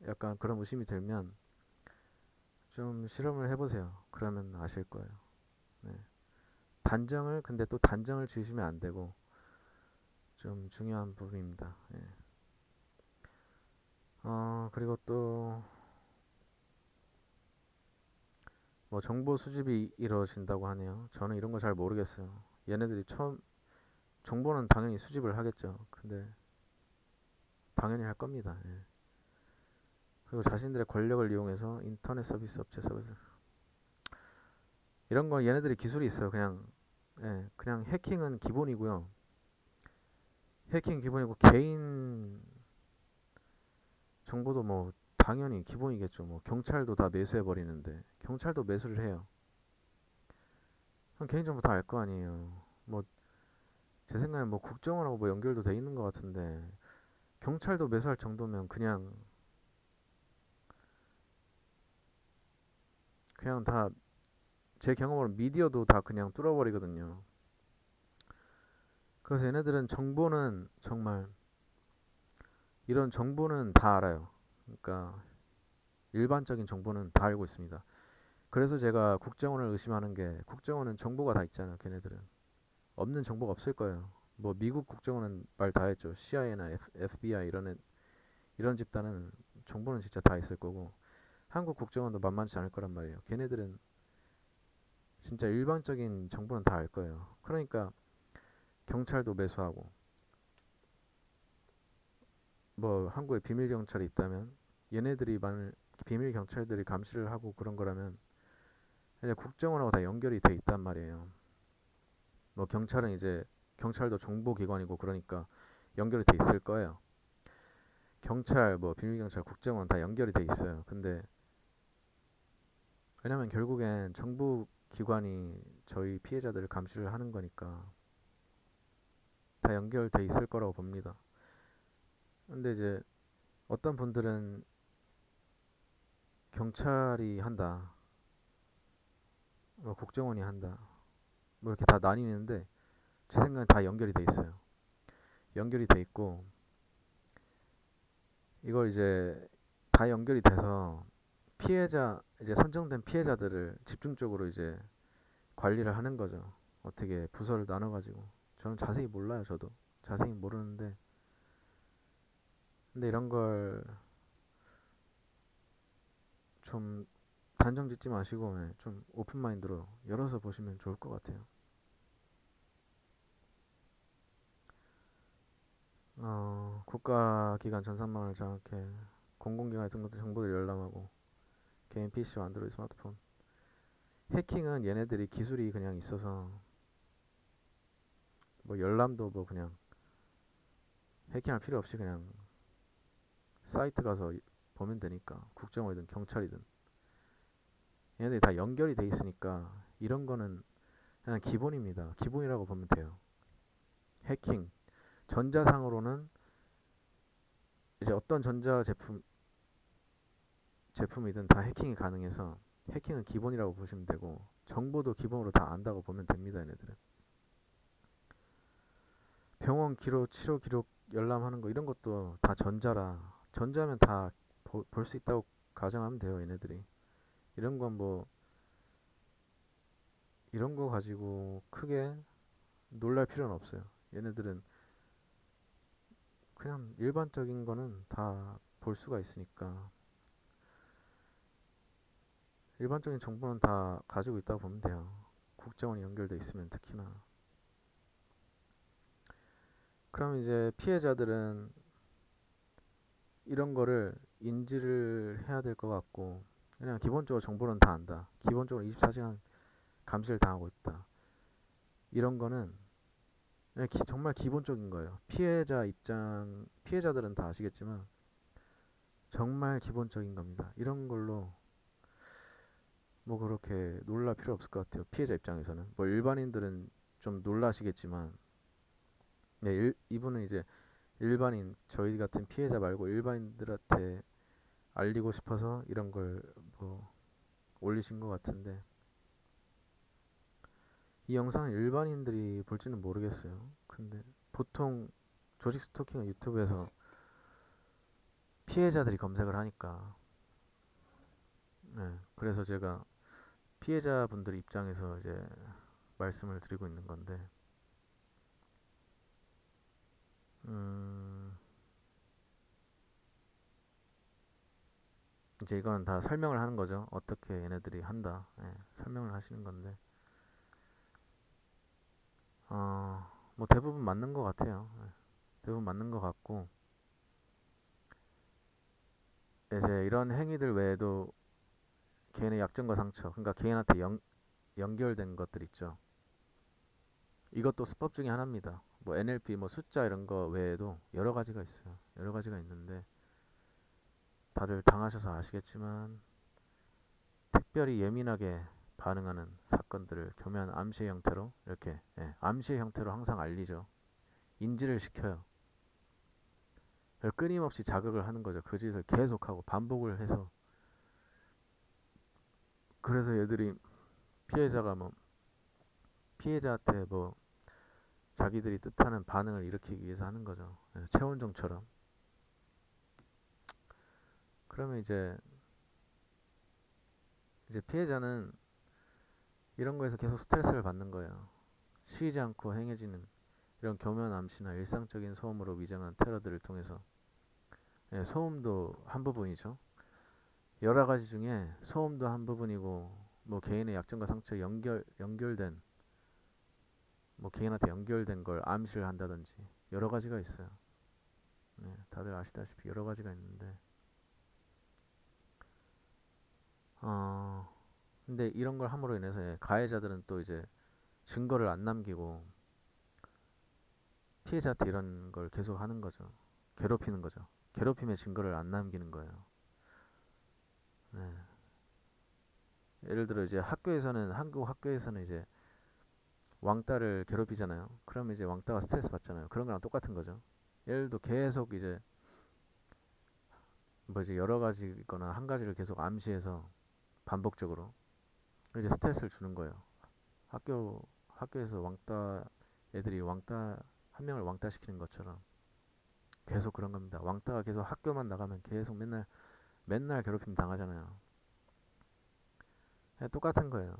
약간 그런 의심이 들면 좀 실험을 해보세요. 그러면 아실 거예요. 네. 단정을 근데 또 단정을 지으시면 안 되고 좀 중요한 부분입니다. 예. 그리고 또 뭐 정보 수집이 이루어진다고 하네요. 저는 이런 거 잘 모르겠어요. 얘네들이 처음 정보는 당연히 수집을 하겠죠. 근데 당연히 할 겁니다. 예. 그리고 자신들의 권력을 이용해서 인터넷 서비스 업체 서비스 이런 거 얘네들이 기술이 있어요. 그냥 예, 그냥 해킹은 기본이고요. 해킹 기본이고 개인 정보도 뭐 당연히 기본이겠죠. 뭐 경찰도 다 매수해 버리는데 경찰도 매수를 해요. 그럼 개인 정보 다 알 거 아니에요. 뭐 제 생각엔 뭐 국정원하고 뭐 연결도 돼 있는 것 같은데 경찰도 매수할 정도면 그냥 다 제 경험으로 미디어도 다 그냥 뚫어버리거든요. 그래서 얘네들은 정보는 정말 이런 정보는 다 알아요. 그러니까 일반적인 정보는 다 알고 있습니다. 그래서 제가 국정원을 의심하는 게 국정원은 정보가 다 있잖아요. 걔네들은 없는 정보가 없을 거예요. 뭐 미국 국정원은 말 다 했죠. CIA나 FBI 이런 집단은 정보는 진짜 다 있을 거고 한국 국정원도 만만치 않을 거란 말이에요. 걔네들은 진짜 일반적인 정보는 다 알 거예요. 그러니까 경찰도 매수하고 뭐 한국에 비밀 경찰이 있다면 얘네들이 만일 비밀 경찰들이 감시를 하고 그런 거라면 이제 국정원하고 다 연결이 돼 있단 말이에요. 뭐 경찰은 이제 경찰도 정보기관이고 그러니까 연결이 돼 있을 거예요. 경찰, 뭐 비밀경찰, 국정원 다 연결이 돼 있어요. 근데 왜냐면 결국엔 정부 기관이 저희 피해자들을 감시를 하는 거니까 다 연결돼 있을 거라고 봅니다. 근데 이제 어떤 분들은 경찰이 한다, 뭐 국정원이 한다, 뭐 이렇게 다 나뉘는데 제 생각엔 다 연결이 돼 있어요. 연결이 돼 있고 이걸 이제 다 연결이 돼서 피해자 이제 선정된 피해자들을 집중적으로 이제 관리를 하는 거죠. 어떻게 부서를 나눠가지고 저는 자세히 몰라요. 저도 자세히 모르는데 근데 이런 걸 좀 단정 짓지 마시고 좀 오픈 마인드로 열어서 보시면 좋을 것 같아요. 국가기관 전산망을 장악해 공공기관에 등록된 정보를 열람하고 개인 PC와 안드로이드 스마트폰 해킹은 얘네들이 기술이 그냥 있어서 뭐 열람도 뭐 그냥 해킹할 필요 없이 그냥 사이트 가서 보면 되니까 국정원이든 경찰이든 얘네들이 다 연결이 돼 있으니까 이런 거는 그냥 기본입니다. 기본이라고 보면 돼요. 해킹 전자상으로는 이제 어떤 전자 제품이든 다 해킹이 가능해서 해킹은 기본이라고 보시면 되고 정보도 기본으로 다 안다고 보면 됩니다. 얘네들은 병원 기록 치료 기록 열람하는 거 이런 것도 다 전자면 다 볼 수 있다고 가정하면 돼요. 얘네들이 이런 건 뭐 이런 거 가지고 크게 놀랄 필요는 없어요. 얘네들은 그냥 일반적인 거는 다 볼 수가 있으니까 일반적인 정보는 다 가지고 있다고 보면 돼요. 국정원이 연결돼 있으면 특히나. 그럼 이제 피해자들은 이런 거를 인지를 해야 될 것 같고, 그냥 기본적으로 정보는 다 안다. 기본적으로 24시간 감시를 당하고 있다. 이런 거는 그냥 정말 기본적인 거예요. 피해자들은 다 아시겠지만 정말 기본적인 겁니다. 이런 걸로 뭐 그렇게 놀랄 필요 없을 것 같아요. 피해자 입장에서는. 뭐 일반인들은 좀 놀라시겠지만, 네, 이분은 이제 일반인, 저희 같은 피해자 말고 일반인들한테 알리고 싶어서 이런 걸 뭐 올리신 것 같은데, 이 영상을 일반인들이 볼지는 모르겠어요. 근데 보통 조직 스토킹은 유튜브에서 피해자들이 검색을 하니까, 네, 그래서 제가 피해자분들 입장에서 이제 말씀을 드리고 있는 건데, 음, 이제 이거는 다 설명을 하는 거죠. 어떻게 얘네들이 한다. 예, 설명을 하시는 건데, 뭐 대부분 맞는 것 같아요. 예, 대부분 맞는 것 같고, 이제 이런 행위들 외에도 개인의 약점과 상처, 그러니까 개인한테 연결된 것들 있죠. 이것도 수법 중에 하나입니다. 뭐 NLP, 뭐 숫자 이런 거 외에도 여러 가지가 있어요. 여러 가지가 있는데 다들 당하셔서 아시겠지만 특별히 예민하게 반응하는 사건들을 교묘한 암시의 형태로 이렇게, 예, 암시의 형태로 항상 알리죠. 인지를 시켜요. 끊임없이 자극을 하는 거죠. 그 짓을 계속하고 반복을 해서, 그래서 얘들이 피해자가 뭐 피해자한테 뭐 자기들이 뜻하는 반응을 일으키기 위해서 하는 거죠. 예, 최원종처럼. 그러면 이제 피해자는 이런 거에서 계속 스트레스를 받는 거예요. 쉬지 않고 행해지는 이런 교묘한 암시나 일상적인 소음으로 위장한 테러들을 통해서, 예, 소음도 한 부분이죠. 여러 가지 중에 소음도 한 부분이고, 뭐 개인의 약점과 상처에 연결된, 뭐 개인한테 연결된 걸 암시를 한다든지 여러 가지가 있어요. 네, 다들 아시다시피 여러 가지가 있는데, 어, 근데 이런 걸 함으로 인해서, 예, 가해자들은 또 이제 증거를 안 남기고 피해자한테 이런 걸 계속 하는 거죠. 괴롭히는 거죠. 괴롭힘의 증거를 안 남기는 거예요. 네. 예를 들어 이제 한국 학교에서는 이제 왕따를 괴롭히잖아요. 그러면 이제 왕따가 스트레스 받잖아요. 그런 거랑 똑같은 거죠. 예를 들어 계속 이제 뭐 이제 여러 가지거나 한 가지를 계속 암시해서 반복적으로 이제 스트레스를 주는 거예요. 학교에서 애들이 한 명을 왕따 시키는 것처럼 계속 그런 겁니다. 왕따가 계속 학교만 나가면 계속 맨날 괴롭힘 당하잖아요. 똑같은 거예요.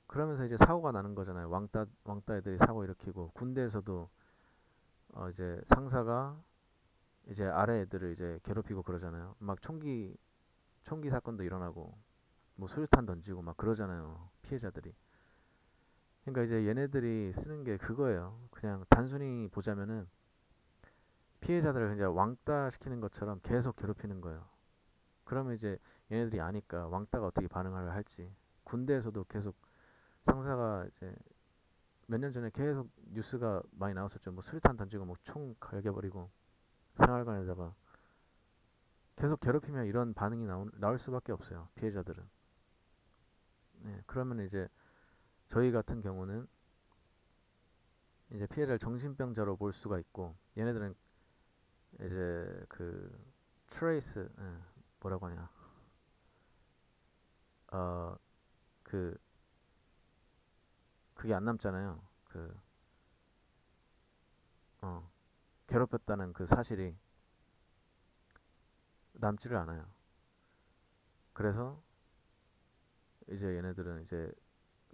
그러면서 이제 사고가 나는 거잖아요. 왕따 애들이 사고 일으키고, 군대에서도 이제 상사가 이제 아래 애들을 이제 괴롭히고 그러잖아요. 막 총기 사건도 일어나고 뭐 수류탄 던지고 막 그러잖아요. 피해자들이. 그러니까 이제 얘네들이 쓰는 게 그거예요. 그냥 단순히 보자면은 피해자들을 그냥 왕따 시키는 것처럼 계속 괴롭히는 거예요. 그러면 이제 얘네들이 아니까 왕따가 어떻게 반응을 할지. 군대에서도 계속 상사가 이제 몇 년 전에 계속 뉴스가 많이 나왔었죠. 뭐 수류탄 던지고 뭐 총 갈겨버리고 생활관에다가 계속 괴롭히면 이런 반응이 나올 수밖에 없어요. 피해자들은. 네, 그러면 이제 저희 같은 경우는 이제 피해자를 정신병자로 볼 수가 있고, 얘네들은 이제 그 트레이스, 뭐라고 하냐, 어 그 그게 안 남잖아요. 어 괴롭혔다는 그 사실이 남지를 않아요. 그래서 이제 얘네들은 이제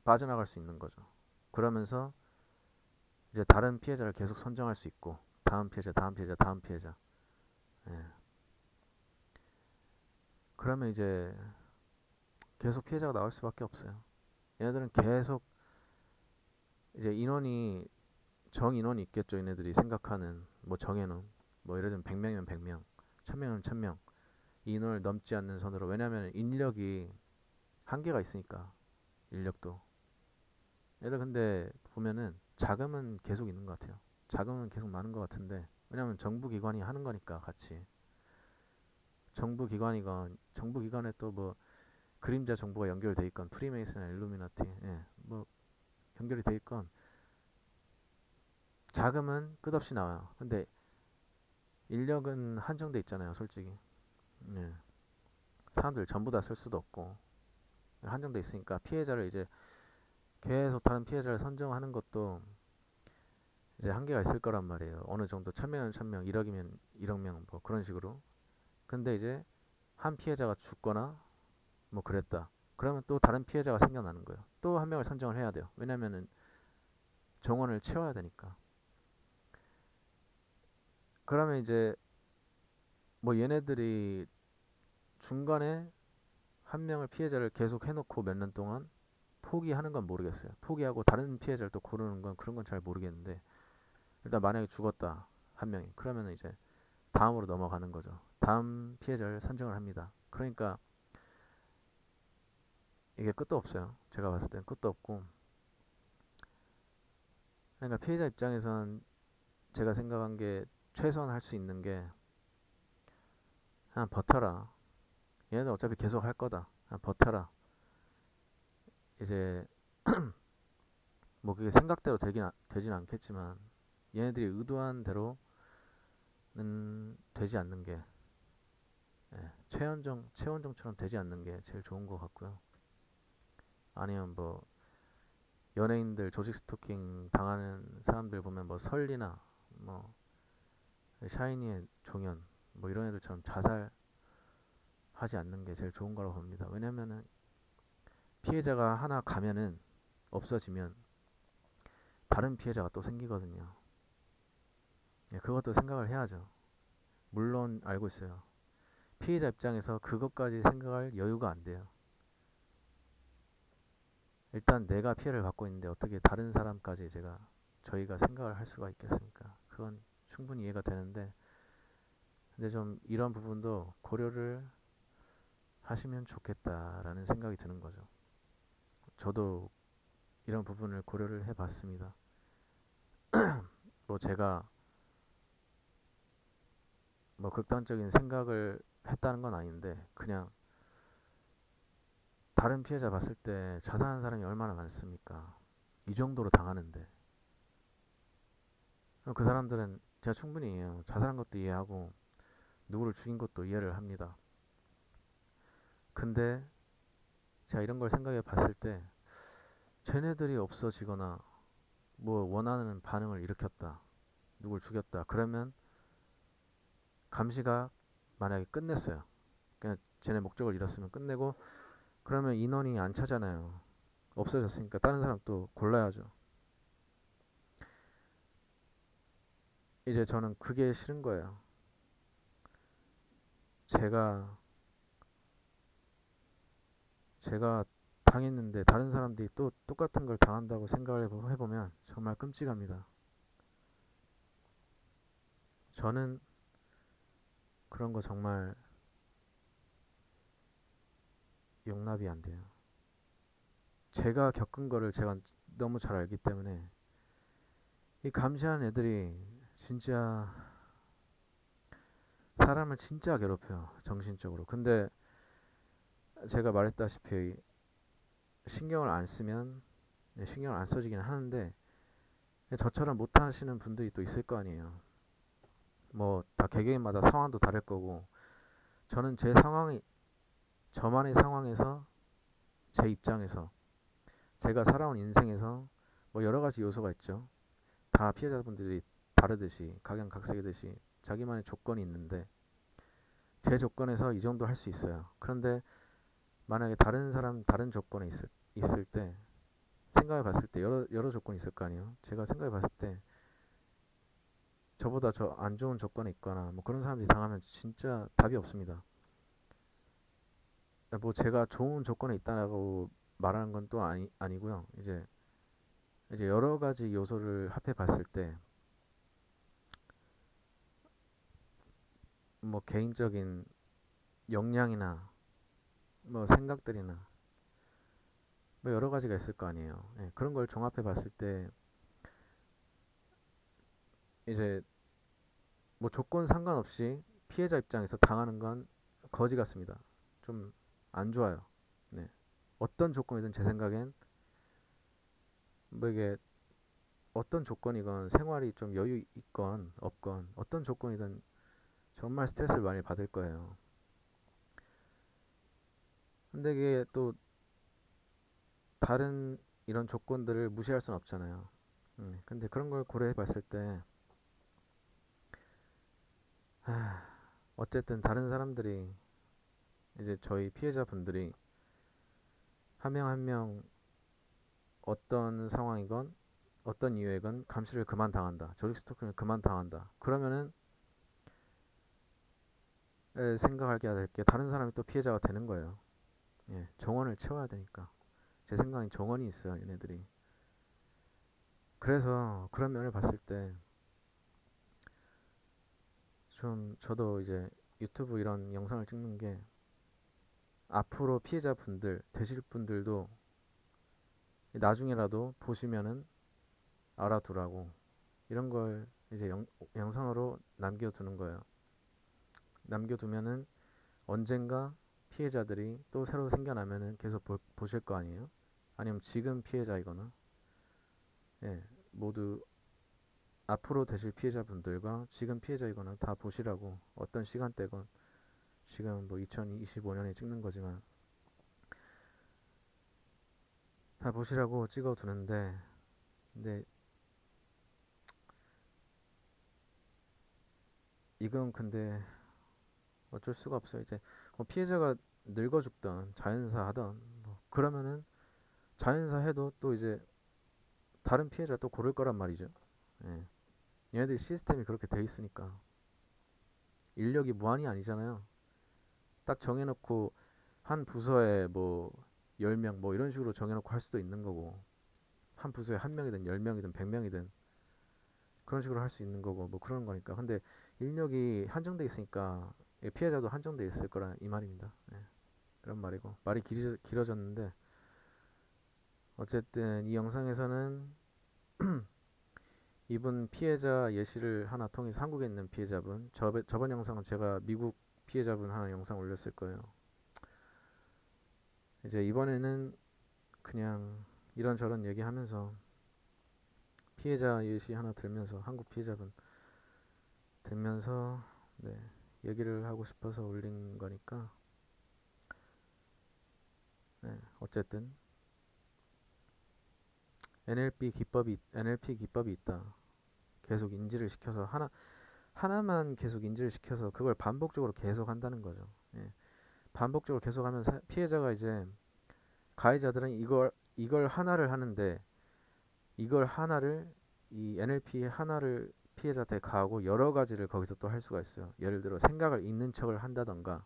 빠져나갈 수 있는 거죠. 그러면서 이제 다른 피해자를 계속 선정할 수 있고, 다음 피해자, 다음 피해자, 다음 피해자. 예. 그러면 이제 계속 피해자가 나올 수밖에 없어요. 얘네들은 계속 이제 인원이 정인원이 있겠죠. 얘네들이 생각하는 뭐 정해놓은 뭐 예를 들면 100명이면 100명, 1000명이면 1000명 이 인원을 넘지 않는 선으로 왜냐하면 인력이 한계가 있으니까 인력도 얘들 근데 보면은 자금은 계속 있는 것 같아요. 자금은 계속 많은 것 같은데 왜냐면 정부 기관이 하는 거니까 같이 정부 기관에 또 뭐 그림자 정보가 연결돼 있건 프리메이슨이나 일루미나티 예, 뭐 연결이 돼 있건 자금은 끝없이 나와요. 근데 인력은 한정돼 있잖아요, 솔직히. 예. 사람들 전부 다 쓸 수도 없고 한정돼 있으니까 피해자를 이제 계속 다른 피해자를 선정하는 것도 이제 한계가 있을 거란 말이에요. 어느 정도 1000명이면 1000명, 1억이면 1억 명 뭐 그런 식으로. 근데 이제 한 피해자가 죽거나 뭐 그랬다. 그러면 또 다른 피해자가 생겨나는 거예요. 또 한 명을 선정을 해야 돼요. 왜냐면은 정원을 채워야 되니까. 그러면 이제 뭐 얘네들이 중간에 한 명을 피해자를 계속 해놓고 몇 년 동안 포기하는 건 모르겠어요. 포기하고 다른 피해자를 또 고르는 건 그런 건 잘 모르겠는데 일단 만약에 죽었다 한 명이 그러면 이제 다음으로 넘어가는 거죠. 다음 피해자를 선정을 합니다. 그러니까 이게 끝도 없어요. 제가 봤을 땐 끝도 없고 그러니까 피해자 입장에선 제가 생각한 게 최소한 할 수 있는 게 그냥 버텨라. 얘네들 어차피 계속 할 거다. 그냥 버텨라. 이제 뭐 그게 생각대로 되진 않겠지만 얘네들이 의도한 대로는 되지 않는 게 예, 최원정처럼 되지 않는 게 제일 좋은 것 같고요. 아니면 뭐 연예인들 조직 스토킹 당하는 사람들 보면 뭐 설리나 뭐 샤이니의 종현 뭐 이런 애들처럼 자살하지 않는 게 제일 좋은 거라고 봅니다. 왜냐면은 피해자가 하나 가면은 없어지면 다른 피해자가 또 생기거든요. 예, 그것도 생각을 해야죠. 물론 알고 있어요. 피해자 입장에서 그것까지 생각할 여유가 안 돼요. 일단 내가 피해를 받고 있는데 어떻게 다른 사람까지 저희가 생각을 할 수가 있겠습니까? 그건 충분히 이해가 되는데 근데 좀 이런 부분도 고려를 하시면 좋겠다라는 생각이 드는 거죠. 저도 이런 부분을 고려를 해봤습니다. 뭐 제가 뭐 극단적인 생각을 했다는 건 아닌데 그냥 다른 피해자 봤을 때 자살한 사람이 얼마나 많습니까? 이 정도로 당하는데 그 사람들은 제가 충분히 이해해요. 자살한 것도 이해하고 누구를 죽인 것도 이해를 합니다. 근데 제가 이런 걸 생각해 봤을 때 쟤네들이 없어지거나 뭐 원하는 반응을 일으켰다. 누굴 죽였다. 그러면 감시가 만약에 끝냈어요. 그냥 쟤네 목적을 이뤘으면 끝내고 그러면 인원이 안 차잖아요. 없어졌으니까 다른 사람 또 골라야죠. 이제 저는 그게 싫은 거예요. 제가 제가 당했는데 다른 사람들이 또 똑같은 걸 당한다고 생각을 해보면 정말 끔찍합니다. 저는 그런 거 정말 용납이 안 돼요. 제가 겪은 거를 제가 너무 잘 알기 때문에 이 감시하는 애들이 진짜 사람을 진짜 괴롭혀요. 정신적으로. 근데 제가 말했다시피 신경을 안 쓰면 신경을 안 써지긴 하는데 저처럼 못 하시는 분들이 또 있을 거 아니에요. 뭐 다 개개인마다 상황도 다를 거고 저는 제 상황이 저만의 상황에서 제 입장에서 제가 살아온 인생에서 뭐 여러 가지 요소가 있죠. 다 피해자분들이 다르듯이 각양각색이듯이 자기만의 조건이 있는데 제 조건에서 이 정도 할 수 있어요. 그런데 만약에 다른 사람 다른 조건에 있을 때 생각해 봤을 때 여러 조건이 있을 거 아니에요. 제가 생각해 봤을 때 저보다 저 안 좋은 조건에 있거나 뭐 그런 사람들이 당하면 진짜 답이 없습니다. 뭐 제가 좋은 조건에 있다라고 말하는 건 또 아니고요. 이제 여러 가지 요소를 합해 봤을 때 뭐 개인적인 역량이나 뭐 생각들이나 뭐 여러 가지가 있을 거 아니에요. 예, 그런 걸 종합해 봤을 때 이제 뭐 조건 상관없이 피해자 입장에서 당하는 건 거지 같습니다. 좀 안 좋아요. 네. 어떤 조건이든 제 생각엔 뭐 이게 어떤 조건이건 생활이 좀 여유 있건 없건 어떤 조건이든 정말 스트레스를 많이 받을 거예요. 근데 이게 또 다른 이런 조건들을 무시할 수는 없잖아요. 근데 그런 걸 고려해 봤을 때 어쨌든 다른 사람들이 이제 저희 피해자분들이 한 명 한 명 어떤 상황이건 어떤 이유에건 감시를 그만 당한다. 조직 스토킹을 그만 당한다. 그러면은 생각하게 될 게 다른 사람이 또 피해자가 되는 거예요. 예, 정원을 채워야 되니까. 제 생각엔 정원이 있어요, 얘네들이. 그래서 그런 면을 봤을 때 좀 저도 이제 유튜브 이런 영상을 찍는 게 앞으로 피해자분들 되실 분들도 나중에라도 보시면은 알아두라고 이런 걸 이제 영상으로 남겨두는 거예요. 남겨두면은 언젠가 피해자들이 또 새로 생겨나면은 계속 보실 거 아니에요? 아니면 지금 피해자이거나, 예, 모두 앞으로 되실 피해자분들과 지금 피해자이거나 다 보시라고 어떤 시간대건 지금 뭐 2025년에 찍는 거지만 다 보시라고 찍어두는데 근데 이건 근데 어쩔 수가 없어요. 이제 뭐 피해자가 늙어 죽던 자연사 하던 뭐 그러면은 자연사 해도 또 이제 다른 피해자 또 고를 거란 말이죠. 예. 얘네들 시스템이 그렇게 돼 있으니까 인력이 무한이 아니잖아요. 딱 정해놓고 한 부서에 뭐 10명 뭐 이런 식으로 정해놓고 할 수도 있는 거고 한 부서에 한 명이든 10명이든 100명이든 그런 식으로 할 수 있는 거고 뭐 그런 거니까. 근데 인력이 한정돼 있으니까 피해자도 한정돼 있을 거라 이 말입니다. 예. 그런 말이고 말이 길어졌는데 어쨌든 이 영상에서는 이분 피해자 예시를 하나 통해서 한국에 있는 피해자분 저번 영상은 제가 미국 피해자분 하나 영상 올렸을 거예요. 이제 이번에는 그냥 이런저런 얘기하면서 피해자 예시 하나 들면서 한국 피해자분 들면서 네, 얘기를 하고 싶어서 올린 거니까 네, 어쨌든 NLP 기법이 있다. 계속 인지를 시켜서 하나만 계속 인지를 시켜서 그걸 반복적으로 계속 한다는 거죠. 예. 반복적으로 계속하면 피해자가 이제 가해자들은 이걸 하나를 하는데 이걸 하나를 이 NLP 하나를 피해자한테 가하고 여러 가지를 거기서 또 할 수가 있어요. 예를 들어 생각을 읽는 척을 한다던가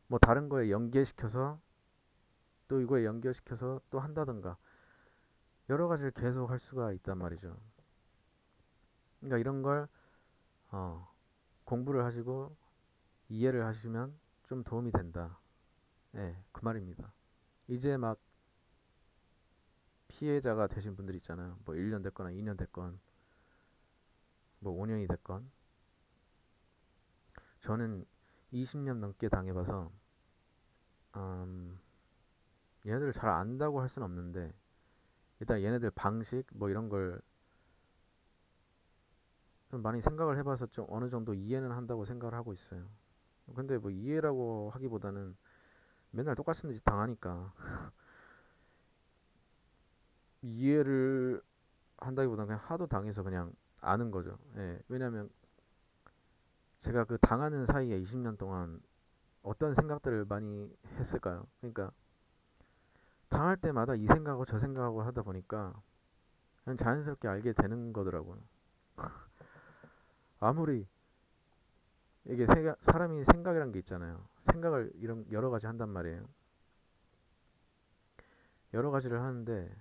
뭐 다른 거에 연계시켜서 또 이거에 연결시켜서 또 한다던가 여러 가지를 계속 할 수가 있단 말이죠. 그러니까 이런 걸 어, 공부를 하시고 이해를 하시면 좀 도움이 된다. 네, 그 말입니다. 이제 막 피해자가 되신 분들 있잖아요. 뭐 1년 됐거나 2년 됐건 뭐 5년이 됐건 저는 20년 넘게 당해봐서 음, 얘네들 잘 안다고 할 수는 없는데 일단 얘네들 방식 뭐 이런 걸 좀 많이 생각을 해봐서 좀 어느 정도 이해는 한다고 생각을 하고 있어요. 근데 뭐 이해라고 하기보다는 맨날 똑같은 짓 당하니까 이해를 한다기보다는 그냥 하도 당해서 그냥 아는 거죠. 예, 왜냐면 제가 그 당하는 사이에 20년 동안 어떤 생각들을 많이 했을까요? 그러니까 당할 때마다 이 생각하고 저 생각하고 하다 보니까 그냥 자연스럽게 알게 되는 거더라고요. 아무리 이게 사람이 생각이란 게 있잖아요. 생각을 이런 여러 가지 한단 말이에요. 여러 가지를 하는데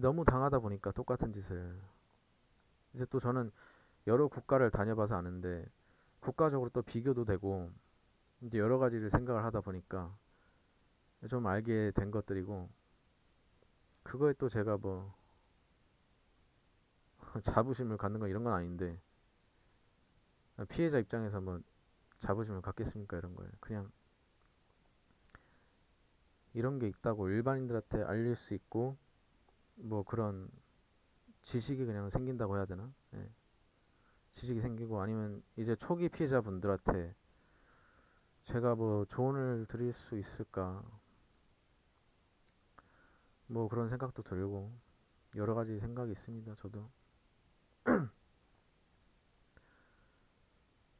너무 당하다 보니까 똑같은 짓을 이제 또 저는 여러 국가를 다녀봐서 아는데 국가적으로 또 비교도 되고 이제 여러 가지를 생각을 하다 보니까 좀 알게 된 것들이고 그거에 또 제가 뭐 자부심을 갖는 건 이런 건 아닌데 피해자 입장에서 뭐 자부심을 갖겠습니까 이런 거예요. 그냥 이런 게 있다고 일반인들한테 알릴 수 있고 뭐 그런 지식이 그냥 생긴다고 해야 되나? 예. 지식이 생기고 아니면 이제 초기 피해자분들한테 제가 뭐 조언을 드릴 수 있을까 뭐 그런 생각도 들고 여러 가지 생각이 있습니다. 저도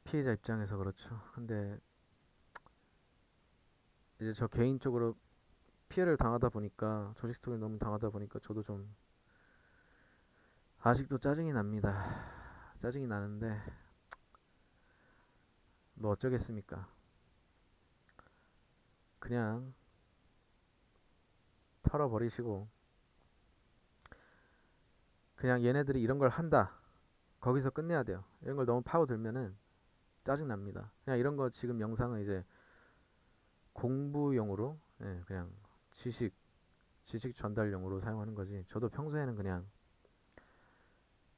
피해자 입장에서 그렇죠. 근데 이제 저 개인적으로 피해를 당하다 보니까 조직 스토리 너무 당하다 보니까 저도 좀 아직도 짜증이 납니다. 짜증이 나는데 뭐 어쩌겠습니까? 그냥 털어버리시고 그냥 얘네들이 이런 걸 한다. 거기서 끝내야 돼요. 이런 걸 너무 파고들면은 짜증 납니다. 그냥 이런 거 지금 영상은 이제 공부용으로 그냥 지식 지식 전달용으로 사용하는 거지. 저도 평소에는 그냥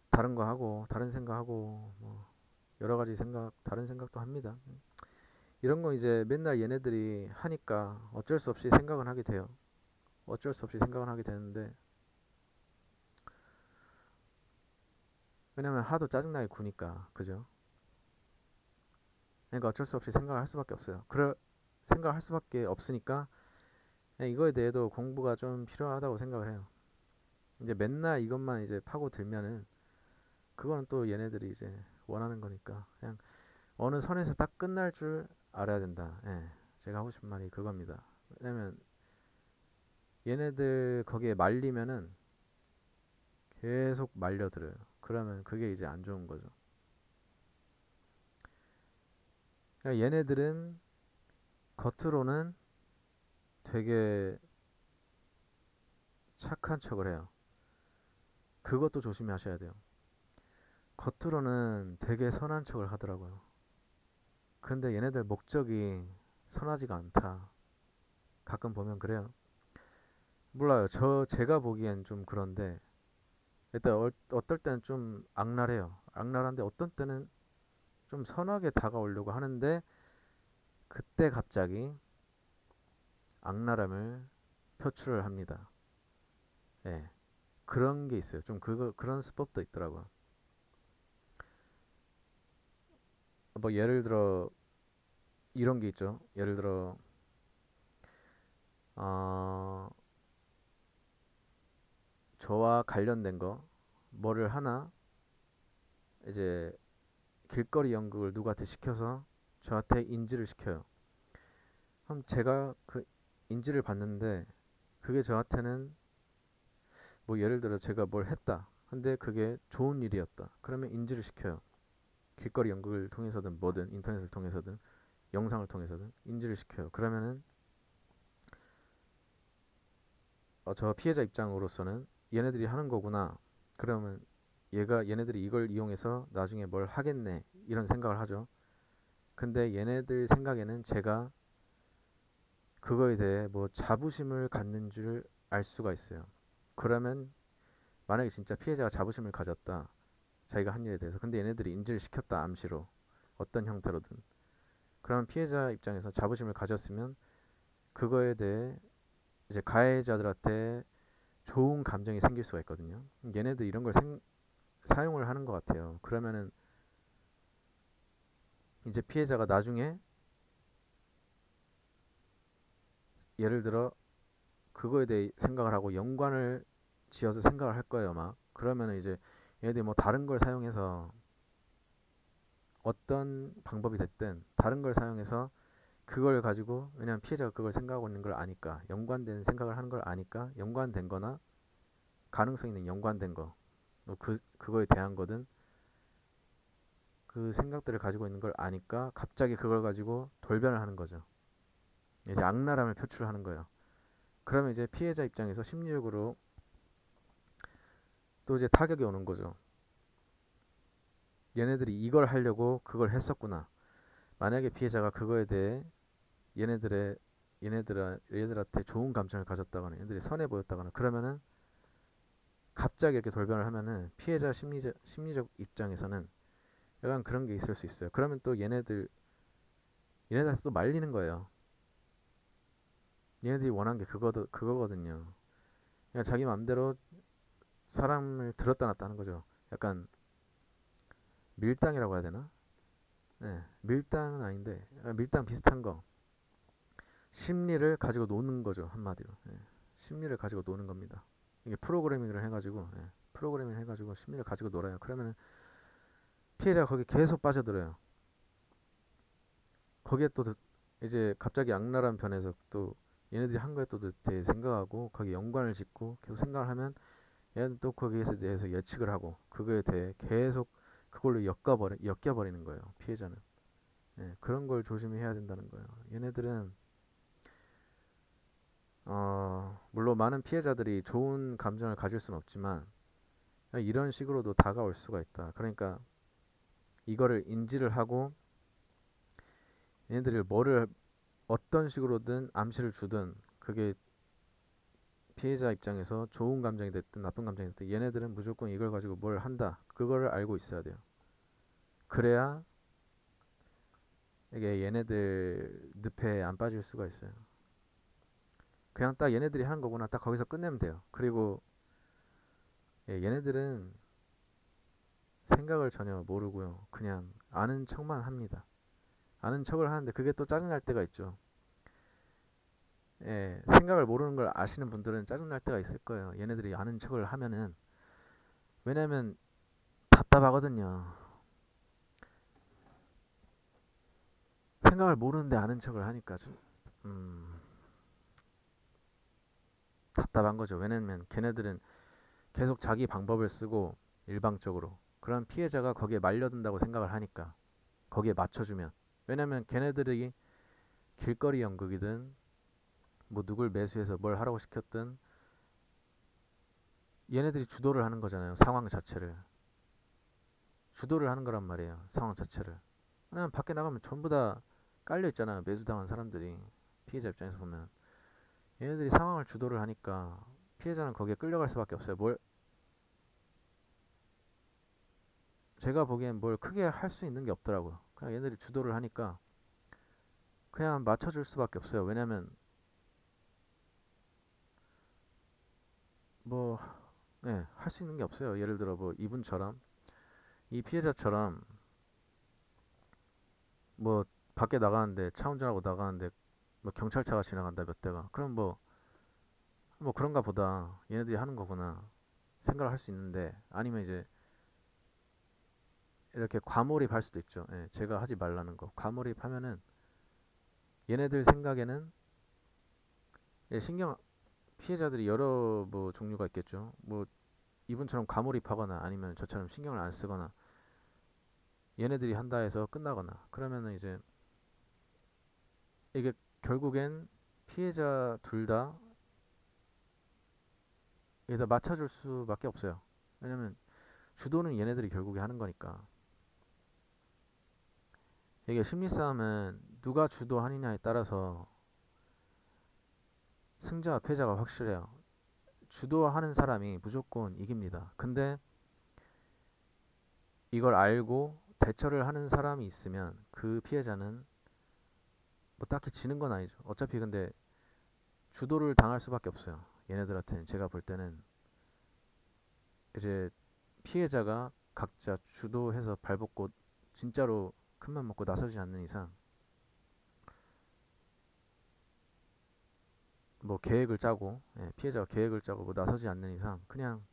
다른 거 하고 다른 생각하고 뭐 여러 가지 생각 다른 생각도 합니다. 이런 거 이제 맨날 얘네들이 하니까 어쩔 수 없이 생각은 하게 돼요. 어쩔 수 없이 생각은 하게 되는데 왜냐면 하도 짜증나게 구니까 그죠? 그러니까 어쩔 수 없이 생각을 할 수밖에 없어요. 생각을 할 수밖에 없으니까 이거에 대해도 공부가 좀 필요하다고 생각을 해요. 이제 맨날 이것만 이제 파고 들면은 그거는 또 얘네들이 이제 원하는 거니까 그냥 어느 선에서 딱 끝날 줄 알아야 된다. 예, 제가 하고 싶은 말이 그겁니다. 왜냐면 얘네들 거기에 말리면은 계속 말려들어요. 그러면 그게 이제 안 좋은 거죠. 그러니까 얘네들은 겉으로는 되게 착한 척을 해요. 그것도 조심하셔야 돼요. 겉으로는 되게 선한 척을 하더라고요. 근데 얘네들 목적이 선하지가 않다. 가끔 보면 그래요. 몰라요. 제가 보기엔 좀 그런데 일단 어떨 때는 좀 악랄해요. 악랄한데 어떤 때는 좀 선하게 다가오려고 하는데 그때 갑자기 악랄함을 표출을 합니다. 예. 그런 게 있어요. 좀 그런 수법도 있더라고요. 뭐 예를 들어 이런 게 있죠. 예를 들어 어, 저와 관련된 거 뭐를 하나 이제 길거리 연극을 누구한테 시켜서 저한테 인지를 시켜요. 그럼 제가 그 인지를 받는데 그게 저한테는 뭐 예를 들어 제가 뭘 했다. 근데 그게 좋은 일이었다. 그러면 인지를 시켜요. 길거리 연극을 통해서든 뭐든 인터넷을 통해서든 영상을 통해서든 인지를 시켜요. 그러면은 저 피해자 입장으로서는 얘네들이 하는 거구나. 그러면 얘네들이 이걸 이용해서 나중에 뭘 하겠네. 이런 생각을 하죠. 근데 얘네들 생각에는 제가 그거에 대해 뭐 자부심을 갖는 줄 알 수가 있어요. 그러면 만약에 진짜 피해자가 자부심을 가졌다. 자기가 한 일에 대해서. 근데 얘네들이 인지를 시켰다. 암시로. 어떤 형태로든. 그러면 피해자 입장에서 자부심을 가졌으면 그거에 대해 이제 가해자들한테 좋은 감정이 생길 수가 있거든요. 얘네들 이런 걸 사용을 하는 것 같아요. 그러면은 이제 피해자가 나중에 예를 들어 그거에 대해 생각을 하고 연관을 지어서 생각을 할 거예요, 막. 그러면은 이제 얘네들이 뭐 다른 걸 사용해서 어떤 방법이 됐든 다른 걸 사용해서 그걸 가지고 왜냐면 피해자가 그걸 생각하고 있는 걸 아니까 연관된 생각을 하는 걸 아니까 연관된 거나 가능성 있는 연관된 거 그거에 대한 거든 그 생각들을 가지고 있는 걸 아니까 갑자기 그걸 가지고 돌변을 하는 거죠. 이제 악랄함을 표출하는 거예요. 그러면 이제 피해자 입장에서 심리적으로 또 이제 타격이 오는 거죠. 얘네들이 이걸 하려고 그걸 했었구나. 만약에 피해자가 그거에 대해 얘네들한테 좋은 감정을 가졌다거나 얘네들이 선해 보였다거나 그러면은 갑자기 이렇게 돌변을 하면은 피해자 심리적 입장에서는 약간 그런 게 있을 수 있어요. 그러면 또 얘네들한테 또 말리는 거예요. 얘네들이 원한 게 그거거든요. 그냥 자기 마음대로 사람을 들었다 놨다 하는 거죠. 약간 밀당이라고 해야 되나? 네, 밀당은 아닌데 밀당 비슷한 거. 심리를 가지고 노는 거죠, 한마디로. 예, 심리를 가지고 노는 겁니다. 이게 프로그래밍을 해가지고 심리를 가지고 놀아요. 그러면 피해자가 거기 계속 빠져들어요. 거기에 또 이제 갑자기 악랄한 변에서 또 얘네들이 한 거에 또 되게 생각하고 거기에 연관을 짓고 계속 생각을 하면 얘는 또 거기에 대해서 예측을 하고 그거에 대해 계속 그걸로 엮여버리는 거예요, 피해자는. 예, 그런 걸 조심해야 된다는 거예요. 얘네들은 물론 많은 피해자들이 좋은 감정을 가질 수는 없지만 이런 식으로도 다가올 수가 있다. 그러니까 이거를 인지를 하고 얘네들이 뭐를 어떤 식으로든 암시를 주든 그게 피해자 입장에서 좋은 감정이 됐든 나쁜 감정이 됐든 얘네들은 무조건 이걸 가지고 뭘 한다. 그거를 알고 있어야 돼요. 그래야 이게 얘네들 늪에 안 빠질 수가 있어요. 그냥 딱 얘네들이 하는 거구나. 딱 거기서 끝내면 돼요. 그리고 얘네들은 생각을 전혀 모르고요. 그냥 아는 척만 합니다. 아는 척을 하는데 그게 또 짜증날 때가 있죠. 예, 생각을 모르는 걸 아시는 분들은 짜증날 때가 있을 거예요. 얘네들이 아는 척을 하면은. 왜냐면 답답하거든요. 생각을 모르는데 아는 척을 하니까 좀, 답답한 거죠. 왜냐면 걔네들은 계속 자기 방법을 쓰고 일방적으로. 그런 피해자가 거기에 말려든다고 생각을 하니까. 거기에 맞춰주면. 왜냐면 걔네들이 길거리 연극이든 뭐 누굴 매수해서 뭘 하라고 시켰든 얘네들이 주도를 하는 거잖아요. 상황 자체를. 주도를 하는 거란 말이에요. 상황 자체를. 그냥 밖에 나가면 전부 다 깔려 있잖아요. 매수당한 사람들이. 피해자 입장에서 보면. 얘네들이 상황을 주도를 하니까 피해자는 거기에 끌려갈 수밖에 없어요. 제가 보기엔 뭘 크게 할 수 있는 게 없더라고요. 그냥 얘네들이 주도를 하니까 그냥 맞춰줄 수밖에 없어요. 왜냐면 뭐, 네, 할 수 있는 게 없어요. 예를 들어 뭐 이분처럼 이 피해자처럼 뭐 밖에 나가는데 차 운전하고 나가는데 뭐 경찰차가 지나간다 몇 대가 그럼 뭐 그런가 보다 얘네들이 하는 거구나 생각을 할 수 있는데 아니면 이제 이렇게 과몰입할 수도 있죠. 예, 제가 하지 말라는 거 과몰입하면은 얘네들 생각에는 신경 피해자들이 여러 뭐 종류가 있겠죠. 뭐 이분처럼 과몰입하거나 아니면 저처럼 신경을 안 쓰거나 얘네들이 한다 해서 끝나거나 그러면은 이제 이게 결국엔 피해자 둘 다 여기다 맞춰줄 수밖에 없어요. 왜냐면 주도는 얘네들이 결국에 하는 거니까. 이게 심리 싸움은 누가 주도하느냐에 따라서 승자와 패자가 확실해요. 주도하는 사람이 무조건 이깁니다. 근데 이걸 알고 대처를 하는 사람이 있으면 그 피해자는 뭐 딱히 지는 건 아니죠. 어차피 근데 주도를 당할 수밖에 없어요. 얘네들한테는 제가 볼 때는 이제 피해자가 각자 주도해서 발벗고 진짜로 큰맘 먹고 나서지 않는 이상 뭐 계획을 짜고 피해자가 계획을 짜고 뭐 나서지 않는 이상 그냥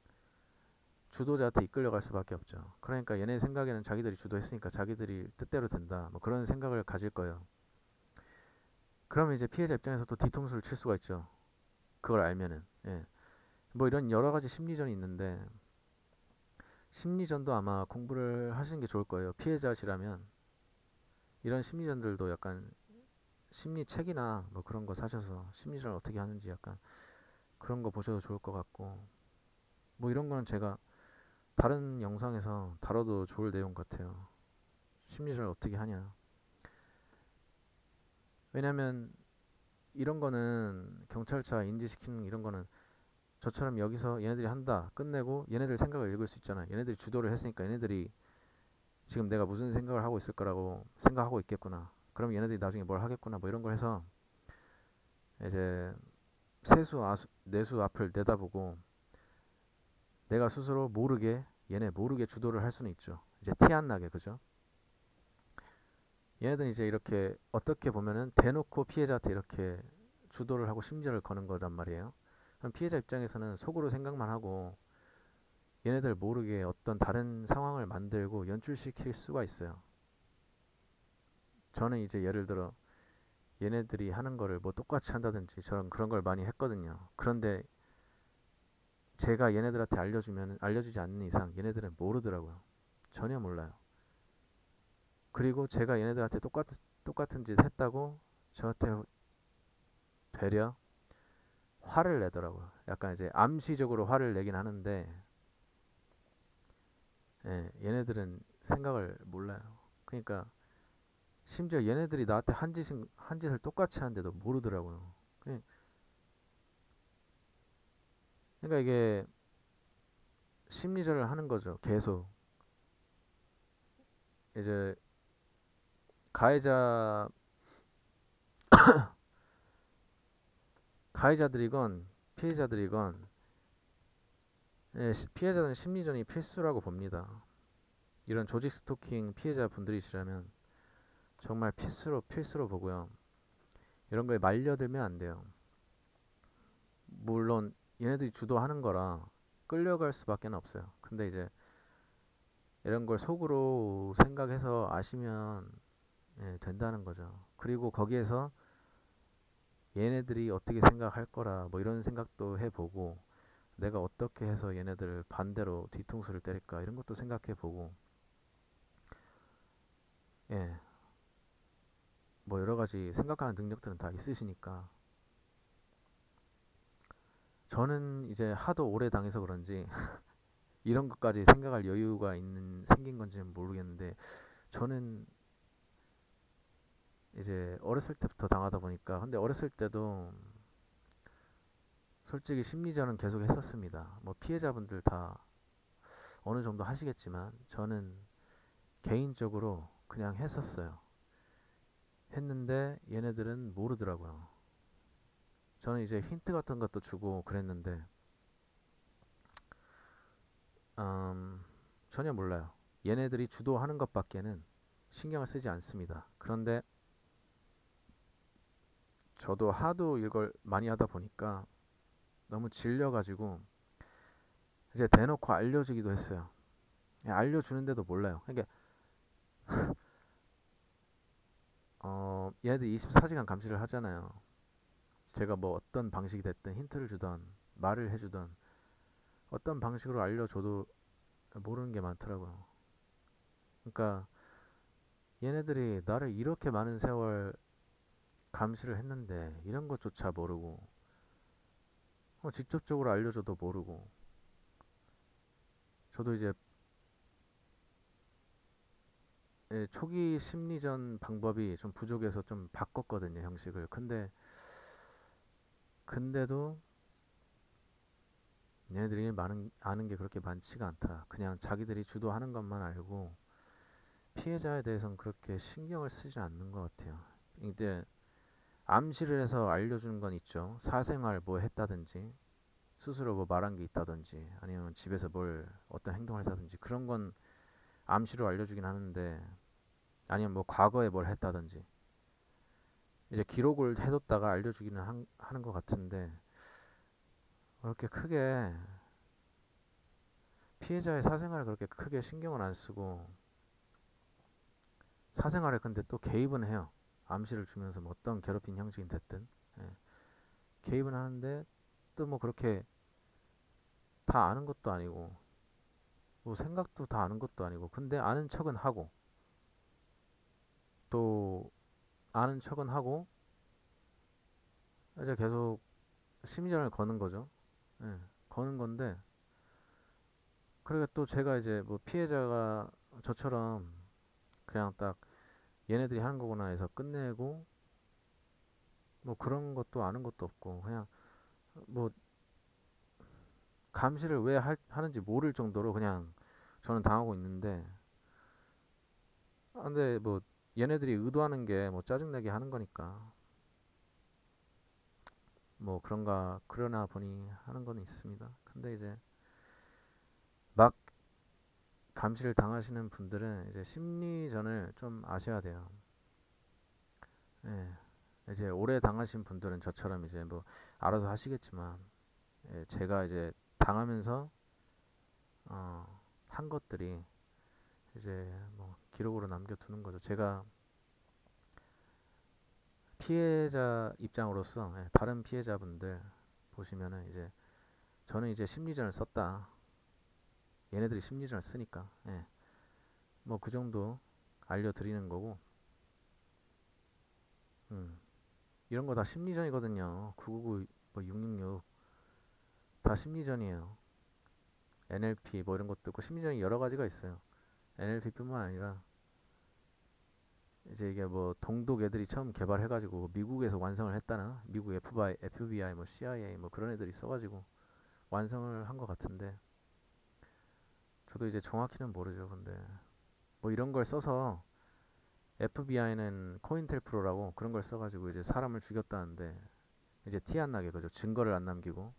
주도자한테 이끌려갈 수밖에 없죠. 그러니까 얘네 생각에는 자기들이 주도했으니까 자기들이 뜻대로 된다. 뭐 그런 생각을 가질 거예요. 그러면 이제 피해자 입장에서 또 뒤통수를 칠 수가 있죠. 그걸 알면은. 예. 뭐 이런 여러 가지 심리전이 있는데 심리전도 아마 공부를 하시는 게 좋을 거예요. 피해자시라면 이런 심리전들도 약간 심리책이나 뭐 그런 거 사셔서 심리전을 어떻게 하는지 약간 그런 거 보셔도 좋을 것 같고, 뭐 이런 거는 제가 다른 영상에서 다뤄도 좋을 내용 같아요. 심리전을 어떻게 하냐. 왜냐면 이런 거는 경찰차 인지시키는 이런 거는 저처럼 여기서 얘네들이 한다 끝내고 얘네들 생각을 읽을 수 있잖아. 얘네들이 주도를 했으니까 얘네들이 지금 내가 무슨 생각을 하고 있을 거라고 생각하고 있겠구나. 그럼 얘네들이 나중에 뭘 하겠구나. 뭐 이런 걸 해서 이제 내수 앞을 내다보고 내가 스스로 모르게 얘네 모르게 주도를 할 수는 있죠. 이제 티 안 나게 그죠? 얘네들은 이제 이렇게 어떻게 보면은 대놓고 피해자한테 이렇게 주도를 하고 심지어를 거는 거란 말이에요. 그럼 피해자 입장에서는 속으로 생각만 하고 얘네들 모르게 어떤 다른 상황을 만들고 연출시킬 수가 있어요. 저는 이제 예를 들어 얘네들이 하는 거를 뭐 똑같이 한다든지 저런 그런 걸 많이 했거든요. 그런데 제가 얘네들한테 알려주지 않는 이상 얘네들은 모르더라고요. 전혀 몰라요. 그리고 제가 얘네들한테 똑같은 짓 했다고 저한테 되려 화를 내더라고요. 약간 이제 암시적으로 화를 내긴 하는데, 예, 얘네들은 생각을 몰라요. 그러니까 심지어 얘네들이 나한테 한 짓을 똑같이 하는데도 모르더라고요. 그러니까 이게 심리전을 하는 거죠. 계속 이제 가해자 가해자들이건 피해자들이건, 예, 피해자는 심리전이 필수라고 봅니다. 이런 조직 스토킹 피해자분들이시라면 정말 필수로 보고요. 이런 거에 말려들면 안 돼요. 물론 얘네들이 주도하는 거라 끌려갈 수밖에 없어요. 근데 이제 이런 걸 속으로 생각해서 아시면, 예, 된다는 거죠. 그리고 거기에서 얘네들이 어떻게 생각할 거라 뭐 이런 생각도 해보고 내가 어떻게 해서 얘네들을 반대로 뒤통수를 때릴까 이런 것도 생각해보고, 예, 뭐 여러 가지 생각하는 능력들은 다 있으시니까. 저는 이제 하도 오래 당해서 그런지 이런 것까지 생각할 여유가 생긴 건지는 모르겠는데, 저는 이제 어렸을 때부터 당하다 보니까, 근데 어렸을 때도 솔직히 심리전은 계속 했었습니다. 뭐 피해자분들 다 어느 정도 하시겠지만 저는 개인적으로 그냥 했었어요. 했는데 얘네들은 모르더라고요. 저는 이제 힌트 같은 것도 주고 그랬는데 전혀 몰라요. 얘네들이 주도하는 것밖에는 신경을 쓰지 않습니다. 그런데 저도 하도 이걸 많이 하다 보니까 너무 질려가지고 이제 대놓고 알려주기도 했어요. 알려주는데도 몰라요. 그러니까 얘네들 24시간 감시를 하잖아요. 제가 뭐 어떤 방식이 됐든 힌트를 주던 말을 해주던 어떤 방식으로 알려줘도 모르는 게 많더라고요. 그러니까 얘네들이 나를 이렇게 많은 세월 감시를 했는데 이런 것조차 모르고, 직접적으로 알려줘도 모르고. 저도 이제, 예, 초기 심리전 방법이 좀 부족해서 좀 바꿨거든요, 형식을. 근데도 얘네들이 아는 게 그렇게 많지가 않다. 그냥 자기들이 주도하는 것만 알고 피해자에 대해서는 그렇게 신경을 쓰지 않는 것 같아요. 이제 암시를 해서 알려주는 건 있죠. 사생활 뭐 했다든지 스스로 뭐 말한 게 있다든지 아니면 집에서 뭘 어떤 행동을 했다든지 그런 건 암시로 알려주긴 하는데, 아니면 뭐 과거에 뭘 했다든지 이제 기록을 해뒀다가 알려주기는 하는 것 같은데, 그렇게 크게 피해자의 사생활을 그렇게 크게 신경을 안 쓰고 사생활에 근데 또 개입은 해요. 암시를 주면서 뭐 어떤 괴롭힌 형식이 됐든, 예, 개입은 하는데 또 뭐 그렇게 다 아는 것도 아니고 뭐 생각도 다 아는 것도 아니고 근데 아는 척은 하고 또 아는 척은 하고 이제 계속 심리전을 거는 거죠. 예, 거는 건데 그러니까 또 제가 이제 뭐 피해자가 저처럼 그냥 딱 얘네들이 하는 거구나 해서 끝내고 뭐 그런 것도 아는 것도 없고 그냥 뭐 감시를 왜 하는지 모를 정도로 그냥 저는 당하고 있는데 근데 뭐 얘네들이 의도하는 게 뭐 짜증나게 하는 거니까 뭐 그런가 그러나 보니 하는 건 있습니다. 근데 이제 막 감시를 당하시는 분들은 이제 심리전을 좀 아셔야 돼요. 예. 이제 오래 당하신 분들은 저처럼 이제 뭐 알아서 하시겠지만 예, 제가 이제 당하면서 한 것들이 이제 뭐 기록으로 남겨두는 거죠. 제가 피해자 입장으로서 예, 다른 피해자분들 보시면은 이제 저는 이제 심리전을 썼다. 얘네들이 심리전을 쓰니까 예, 뭐 그 정도 알려드리는 거고 음, 이런 거 다 심리전이거든요. 999, 뭐 666, 다 심리전이에요. NLP 뭐 이런 것도 있고 심리전이 여러 가지가 있어요. NLP뿐만 아니라 이제 이게 뭐 동독 애들이 처음 개발해가지고 미국에서 완성을 했다나 미국 FBI 뭐 CIA 뭐 그런 애들이 써가지고 완성을 한 것 같은데 저도 이제 정확히는 모르죠. 근데 뭐 이런 걸 써서 FBI는 코인텔프로라고 그런 걸 써가지고 이제 사람을 죽였다는데 이제 티 안 나게 그죠. 증거를 안 남기고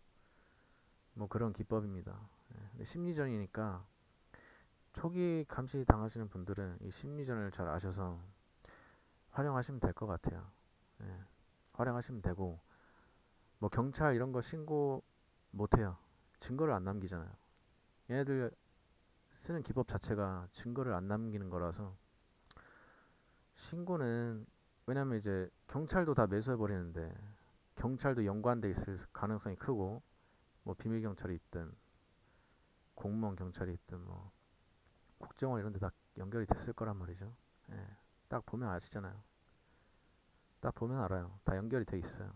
뭐 그런 기법입니다. 예, 근데 심리전이니까 초기 감시 당하시는 분들은 이 심리전을 잘 아셔서 활용하시면 될 것 같아요. 예, 활용하시면 되고 뭐 경찰 이런 거 신고 못 해요. 증거를 안 남기잖아요. 얘네들 쓰는 기법 자체가 증거를 안 남기는 거라서 신고는 왜냐면 이제 경찰도 다 매수해 버리는데 경찰도 연관돼 있을 가능성이 크고 뭐 비밀 경찰이 있든 공무원 경찰이 있든 뭐 국정원 이런 데 다 연결이 됐을 거란 말이죠. 예, 딱 보면 아시잖아요. 딱 보면 알아요. 다 연결이 돼 있어요.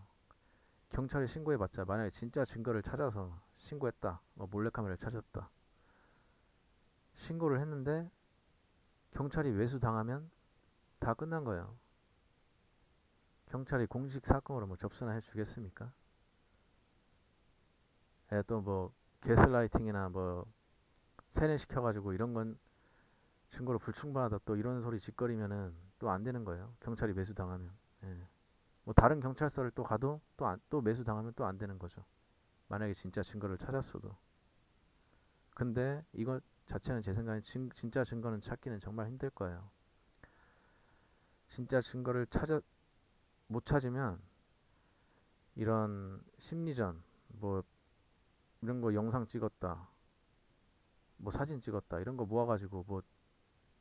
경찰에 신고해봤자 만약에 진짜 증거를 찾아서 신고했다. 뭐 몰래카메라를 찾았다. 신고를 했는데 경찰이 외수당하면 다 끝난 거예요. 경찰이 공식 사건으로 뭐 접수나 해주겠습니까? 예, 또뭐 게슬라이팅이나 뭐 세뇌시켜가지고 이런 건 증거로 불충분하다 또 이런 소리 짓거리면은 또 안 되는 거예요. 경찰이 매수당하면. 예. 뭐 다른 경찰서를 또 가도 또 매수당하면 또 안 되는 거죠. 만약에 진짜 증거를 찾았어도. 근데 이거 자체는 제 생각엔 진짜 증거는 찾기는 정말 힘들 거예요. 진짜 증거를 못 찾으면 이런 심리전, 뭐 이런 거 영상 찍었다, 뭐 사진 찍었다 이런 거 모아가지고 뭐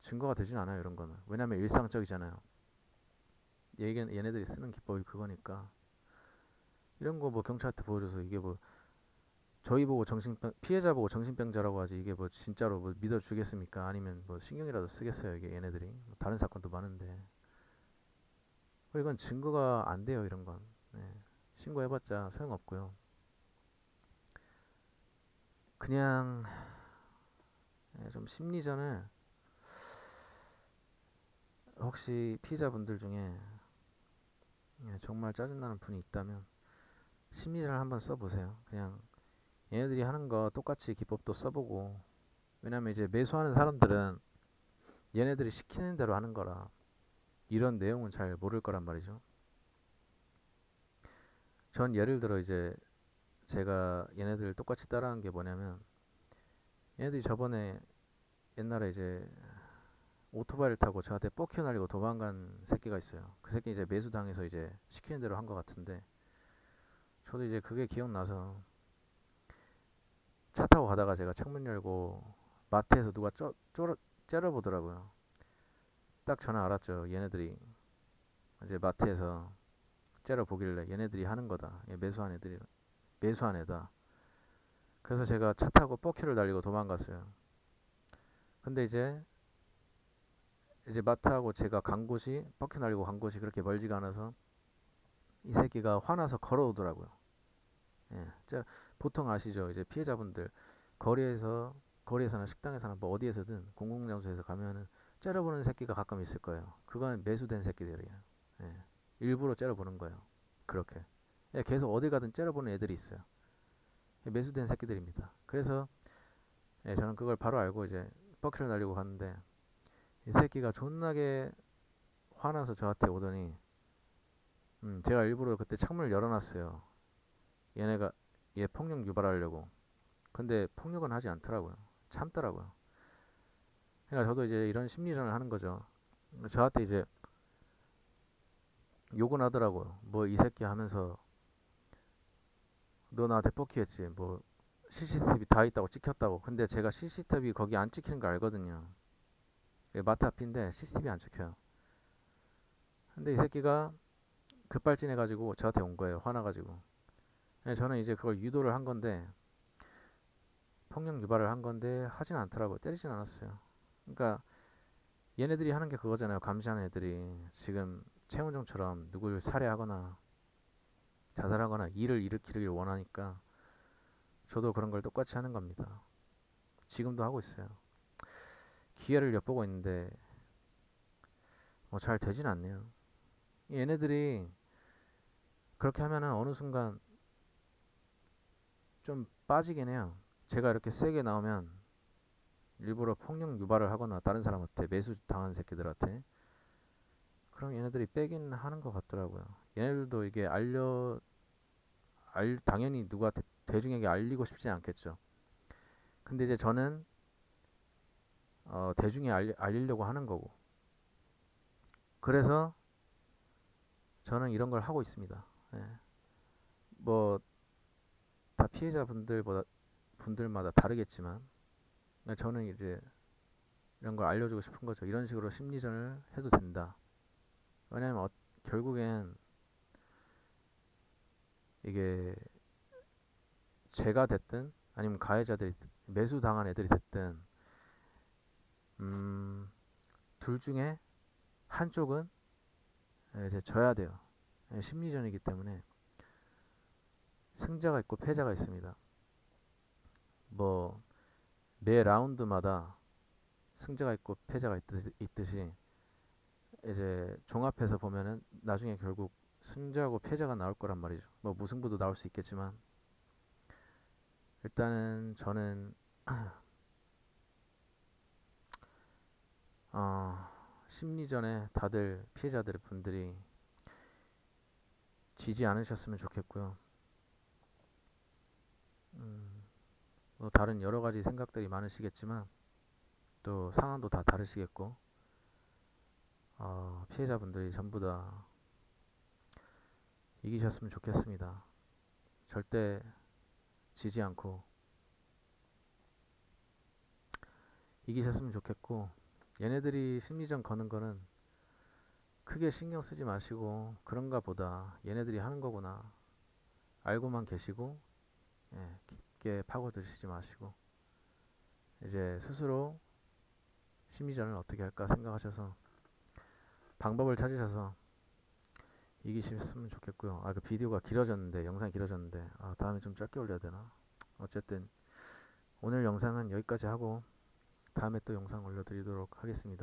증거가 되진 않아요. 이런 거는 왜냐면 일상적이잖아요. 얘네들이 쓰는 기법이 그거니까 이런 거 뭐 경찰한테 보여줘서 이게 뭐 저희 보고 정신병 피해자 보고 정신병자라고 하지 이게 뭐 진짜로 뭐 믿어주겠습니까? 아니면 뭐 신경이라도 쓰겠어요? 이게 얘네들이 뭐 다른 사건도 많은데 이건 증거가 안 돼요. 이런 건 네. 신고해봤자 소용없고요. 그냥 좀 심리전을 혹시 피해자분들 중에 정말 짜증나는 분이 있다면 심리전을 한번 써보세요. 그냥 얘네들이 하는 거 똑같이 기법도 써보고 왜냐면 이제 매수하는 사람들은 얘네들이 시키는 대로 하는 거라 이런 내용은 잘 모를 거란 말이죠. 전 예를 들어 이제 제가 얘네들 똑같이 따라한 게 뭐냐면 얘네들이 저번에 옛날에 이제 오토바이를 타고 저한테 뻑큐 날리고 도망간 새끼가 있어요. 그 새끼 이제 매수당해서 이제 시키는 대로 한 것 같은데 저도 이제 그게 기억나서 차 타고 가다가 제가 창문 열고 마트에서 누가 째려보더라고요. 딱 저는 알았죠. 얘네들이 이제 마트에서 째려보길래 얘네들이 하는 거다. 매수한 애다. 그래서 제가 차 타고 뻑큐를 날리고 도망갔어요. 근데 이제 마트하고 제가 간 곳이 뻑큐 날리고 간 곳이 그렇게 멀지가 않아서 이 새끼가 화나서 걸어오더라고요. 예, 보통 아시죠? 이제 피해자분들 거리에서 거리에서나 식당에서나 뭐 어디에서든 공공장소에서 가면은 째려보는 새끼가 가끔 있을 거예요. 그건 매수된 새끼들이에요. 예, 일부러 째려보는 거예요. 그렇게. 예, 계속 어디 가든 째려보는 애들이 있어요. 예, 매수된 새끼들입니다. 그래서 예, 저는 그걸 바로 알고 이제 뻑큐를 날리고 갔는데 이 새끼가 존나게 화나서 저한테 오더니 제가 일부러 그때 창문을 열어놨어요. 얘네가 얘 폭력 유발하려고. 근데 폭력은 하지 않더라고요. 참더라고요. 그러니까 저도 이제 이런 심리전을 하는 거죠. 저한테 이제 욕은 하더라고요. 뭐 이 새끼 하면서 너 나한테 뻑키했지. 뭐 CCTV 다 있다고 찍혔다고. 근데 제가 CCTV 거기 안 찍히는 거 알거든요. 마트 앞인데 CCTV 안 찍혀요. 근데 이 새끼가 급발진해가지고 저한테 온 거예요. 화나가지고. 저는 이제 그걸 유도를 한 건데 폭력 유발을 한 건데 하진 않더라고요. 때리진 않았어요. 그러니까 얘네들이 하는 게 그거잖아요. 감시하는 애들이 지금 최원정처럼 누굴 살해하거나 자살하거나 일을 일으키길 원하니까 저도 그런 걸 똑같이 하는 겁니다. 지금도 하고 있어요. 기회를 엿보고 있는데 뭐 잘 되진 않네요. 얘네들이 그렇게 하면은 어느 순간 좀 빠지긴 해요. 제가 이렇게 세게 나오면 일부러 폭력 유발을 하거나 다른 사람한테 매수 당한 새끼들한테 그럼 얘네들이 빼긴 하는 것 같더라고요. 얘네들도 이게 당연히 누구한테 대중에게 알리고 싶지 않겠죠. 근데 이제 저는 대중에 알리려고 하는 거고. 그래서 저는 이런 걸 하고 있습니다. 예. 뭐 다 분들마다 다르겠지만 저는 이제 이런 걸 알려주고 싶은 거죠. 이런 식으로 심리전을 해도 된다. 왜냐면 결국엔 이게 제가 됐든 아니면 가해자들이 매수당한 애들이 됐든 둘 중에 한쪽은 이제 져야 돼요. 심리전이기 때문에 승자가 있고 패자가 있습니다. 뭐 매 라운드마다 승자가 있고 패자가 있듯이 이제 종합해서 보면은 나중에 결국 승자하고 패자가 나올 거란 말이죠. 뭐 무승부도 나올 수 있겠지만 일단은 저는 어, 심리전에 다들 피해자들 분들이 지지 않으셨으면 좋겠고요. 뭐 다른 여러 가지 생각들이 많으시겠지만 또 상황도 다 다르시겠고 피해자분들이 전부 다 이기셨으면 좋겠습니다. 절대 지지 않고 이기셨으면 좋겠고 얘네들이 심리전 거는 거는 크게 신경 쓰지 마시고 그런가 보다 얘네들이 하는 거구나 알고만 계시고 깊게 파고들시지 마시고 이제 스스로 심리전을 어떻게 할까 생각하셔서 방법을 찾으셔서 이기셨으면 좋겠고요. 그 비디오가 길어졌는데 영상이 길어졌는데 다음에 좀 짧게 올려야 되나? 어쨌든 오늘 영상은 여기까지 하고 다음에 또 영상 올려드리도록 하겠습니다.